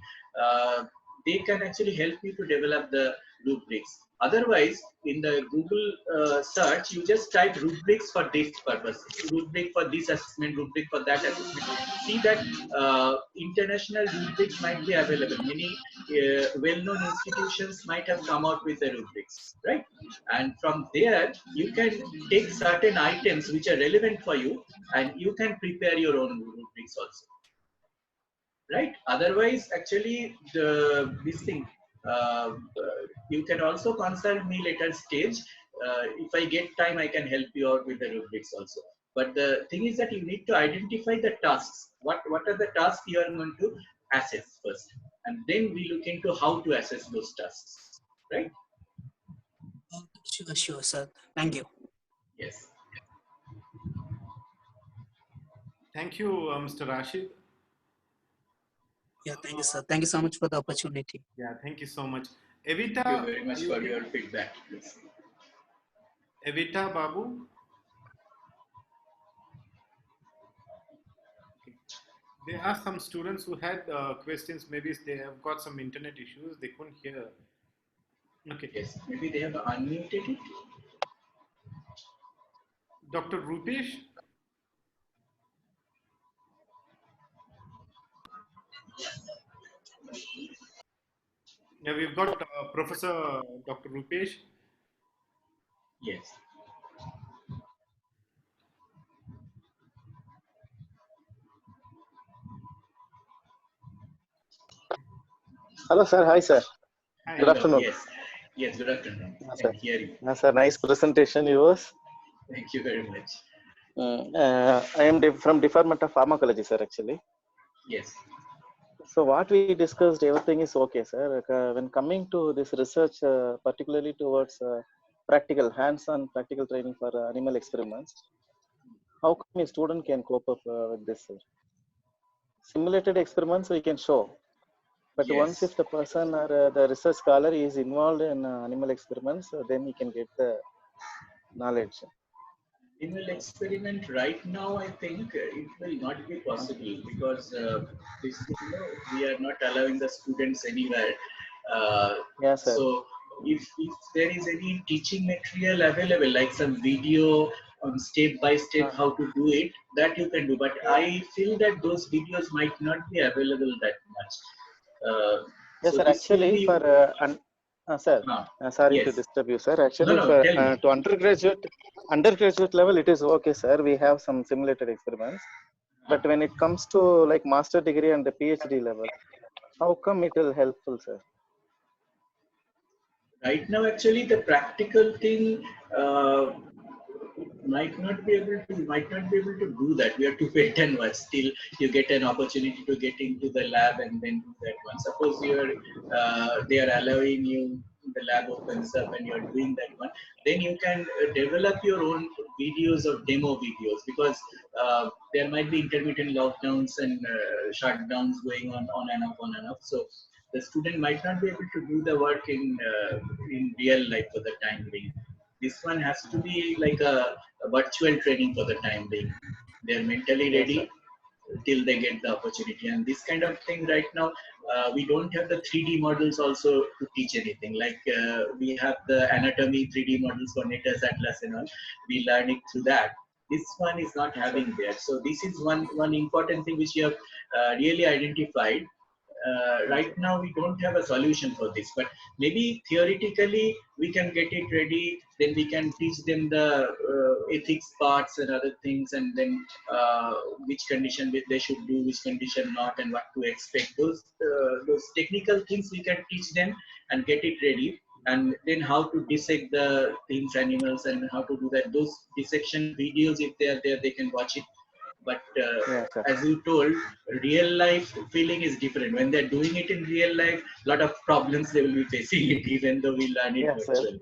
they can actually help you to develop the rubrics. Otherwise, in the Google search, you just type rubrics for this purpose, rubric for this assessment, rubric for that assessment. See that international rubrics might be available. Many well-known institutions might have come out with the rubrics, right? And from there, you can take certain items which are relevant for you, and you can prepare your own rubrics also, right? Otherwise, actually, this thing, you can also consult me later stage. If I get time, I can help you out with the rubrics also. But the thing is that you need to identify the tasks. What are the tasks you are going to assess first, and then we look into how to assess those tasks, right? Sure, sure, sir. Thank you. Yes. Thank you, Mr. Rashid. Yeah, thank you, sir. Thank you so much for the opportunity. Yeah, thank you so much. Evita, Thank you very much for your feedback. Yes. Evita Babu. Okay. There are some students who had questions. Maybe they have got some internet issues. They couldn't hear. Okay. Yes. Maybe they have unmuted it. Dr. Rupesh. Yeah, we've got Professor Dr. Rupesh. Yes. Hello, sir. Hi, sir. Hi. Good afternoon. Yes. Yes. Good afternoon. I Sir. can hear you. Sir, nice presentation yours. Thank you very much. I am from Department of Pharmacology, sir, actually. Yes. So what we discussed, everything is okay, sir. When coming to this research, particularly towards practical, hands-on practical training for animal experiments, how come a student can cope up with this, sir? Simulated experiments we can show, but Yes. once if the person or the research scholar is involved in animal experiments, then he can get the knowledge. Animal experiment right now, I think it will not be possible because this, we are not allowing the students anywhere. Yes, sir. So if there is any teaching material available, like some video on step by step how to do it, that you can do. But I feel that those videos might not be available that much. Yes, so sir. this will Actually, be, for sir, sorry to yes. disturb you, sir. Actually, No, for tell me. to undergraduate level, it is okay, sir. We have some simulated experiments, but when it comes to like master degree and the PhD level, how come it will helpful, sir? Right now, actually, the practical thing might not be able to do that. We have to wait and watch till you get an opportunity to get into the lab and then do that one. Suppose they are allowing you, the lab opens up and you're doing that one, then you can develop your own videos or demo videos, because there might be intermittent lockdowns and shutdowns going on and off. So the student might not be able to do the work in real life for the time being. This one has to be like a virtual training for the time being. They're mentally ready till they get the opportunity. And this kind of thing right now, we don't have the 3D models also to teach anything. Like we have the anatomy 3D models for Netter's Atlas and all. We learn it through that. This one is not having that. So this is one important thing which you have really identified. Right now we don't have a solution for this, but maybe theoretically we can get it ready. Then we can teach them the ethics parts and other things, and then which condition they should do, which condition not, and what to expect. Those technical things we can teach them and get it ready. And then how to dissect the things, animals, and how to do that. Those dissection videos, if they are there, they can watch it. But Yeah, sir. as you told, real life feeling is different. When they're doing it in real life, a lot of problems they will be facing it, even though we learn it Yes, sir. virtually.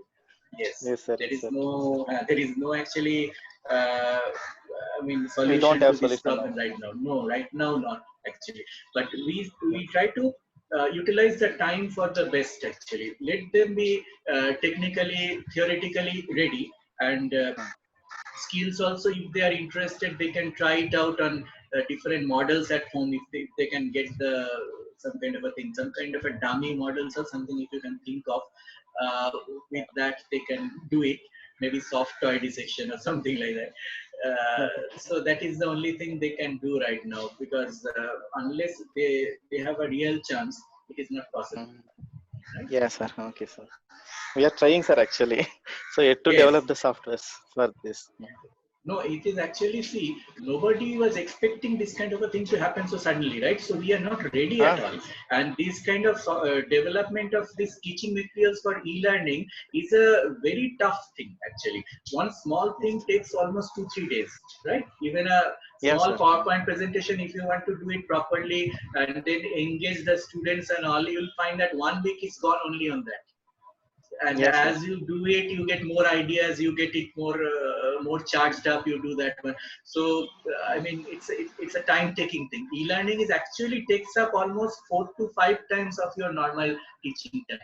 Yes, Yes, sir. there Yes, is sir. no actually, We don't solution to have this solution now. problem right now. No, right now not actually. But we try to utilize the time for the best actually. Let them be technically, theoretically ready, and skills also, if they are interested, they can try it out on different models at home. If they can get some kind of a thing, some kind of a dummy models or something, if you can think of, with that they can do it. Maybe soft toy dissection or something like that. So that is the only thing they can do right now, because unless they have a real chance, it is not possible, Mm. right? Yes, sir. Okay, sir. We are trying, sir, actually. So yet to Yes. develop the softwares for this. No, it is actually, see, nobody was expecting this kind of a thing to happen so suddenly, right? So we are not ready at all. And this kind of development of these teaching materials for e-learning is a very tough thing, actually. One small thing takes almost 2-3 days, right? Even a Yes, small sir. PowerPoint presentation, if you want to do it properly and then engage the students and all, you'll find that 1 week is gone only on that. And Yes, sir. as you do it, you get more ideas, you get it more charged up, you do that one. So I mean, it's a time taking thing. E-learning is actually takes up almost 4 to 5 times of your normal teaching time,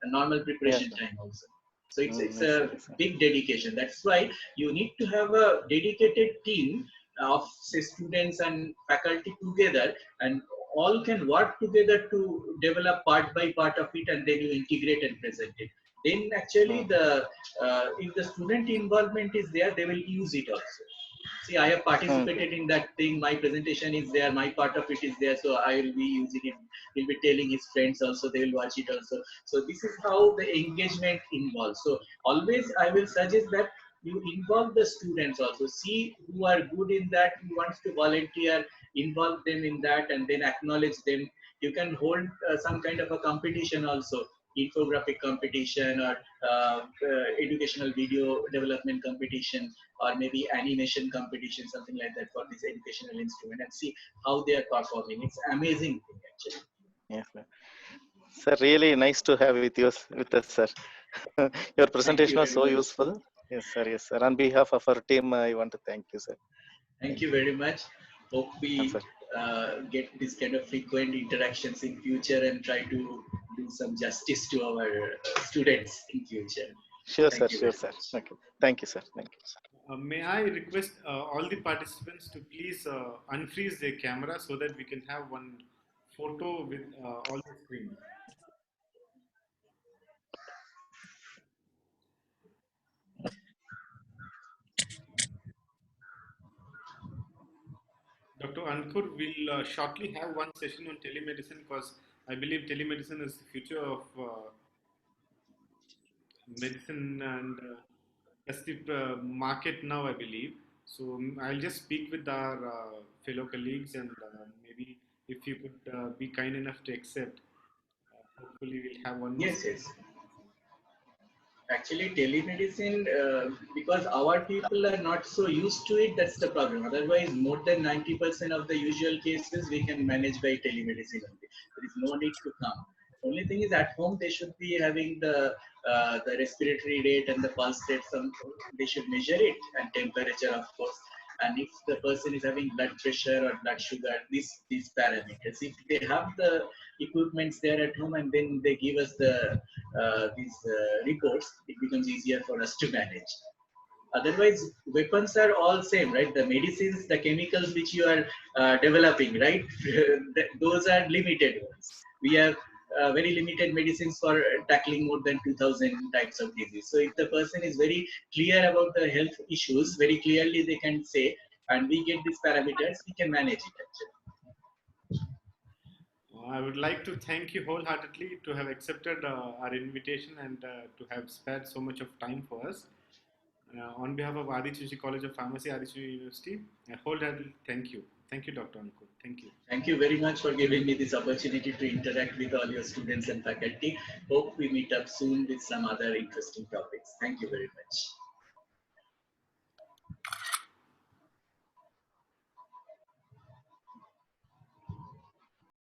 a normal Yes, preparation sir. time also. So it's Yes, a sir. Yes, sir. big dedication. That's why you need to have a dedicated team of, say, students and faculty together, and all can work together to develop part by part of it, and then you integrate and present it. Then actually the if the student involvement is there, they will use it also. See, I have participated in that thing. My presentation is there, my part of it is there, so I will be using it. He'll be telling his friends also, they will watch it also. So this is how the engagement involves. So always I will suggest that you involve the students also. See who are good in that, who wants to volunteer, involve them in that, and then acknowledge them. You can hold some kind of a competition also, infographic competition, or educational video development competition, or maybe animation competition, something like that, for this educational instrument, and see how they are performing. It's amazing thing actually. Yes, sir. Sir, really nice to have with us, sir. Your Thank presentation you was very so much. useful. Yes, sir. Yes, sir. On behalf of our team, I want to thank you, sir. Thank you very much. Hope Yes, we sir. get this kind of frequent interactions in future, and try to do some justice to our students in future. Sure, sir. Thank you Sure, very sir. much. Okay. Thank you, sir. Thank you. May I request all the participants to please unfreeze their camera so that we can have one photo with all the screens. Dr. Ankur will shortly have one session on telemedicine, because I believe telemedicine is the future of medicine, and that's the market now, I believe. So I'll just speak with our fellow colleagues, and maybe if you could be kind enough to accept, hopefully we'll have one more Yes, session. yes. Actually, telemedicine, because our people are not so used to it, that's the problem. Otherwise, more than 90% of the usual cases we can manage by telemedicine only. There is no need to come. Only thing is, at home they should be having the respiratory rate and the pulse rate. They should measure it, and temperature, of course. And if the person is having blood pressure or blood sugar, these parameters, if they have the equipments there at home, and then they give us these reports, it becomes easier for us to manage. Otherwise, weapons are all same, right? The medicines, the chemicals which you are developing, right? Those are limited ones. We have very limited medicines for tackling more than 2000 types of disease. So if the person is very clear about the health issues, very clearly they can say, and we get these parameters, we can manage it actually. I would like to thank you wholeheartedly to have accepted our invitation and to have spared so much of time for us. On behalf of Adichushi College of Pharmacy, Adichushi University, I wholeheartedly thank you. Thank you, Dr. Ankur. Thank you. Thank you very much for giving me this opportunity to interact with all your students and faculty. Hope we meet up soon with some other interesting topics. Thank you very much.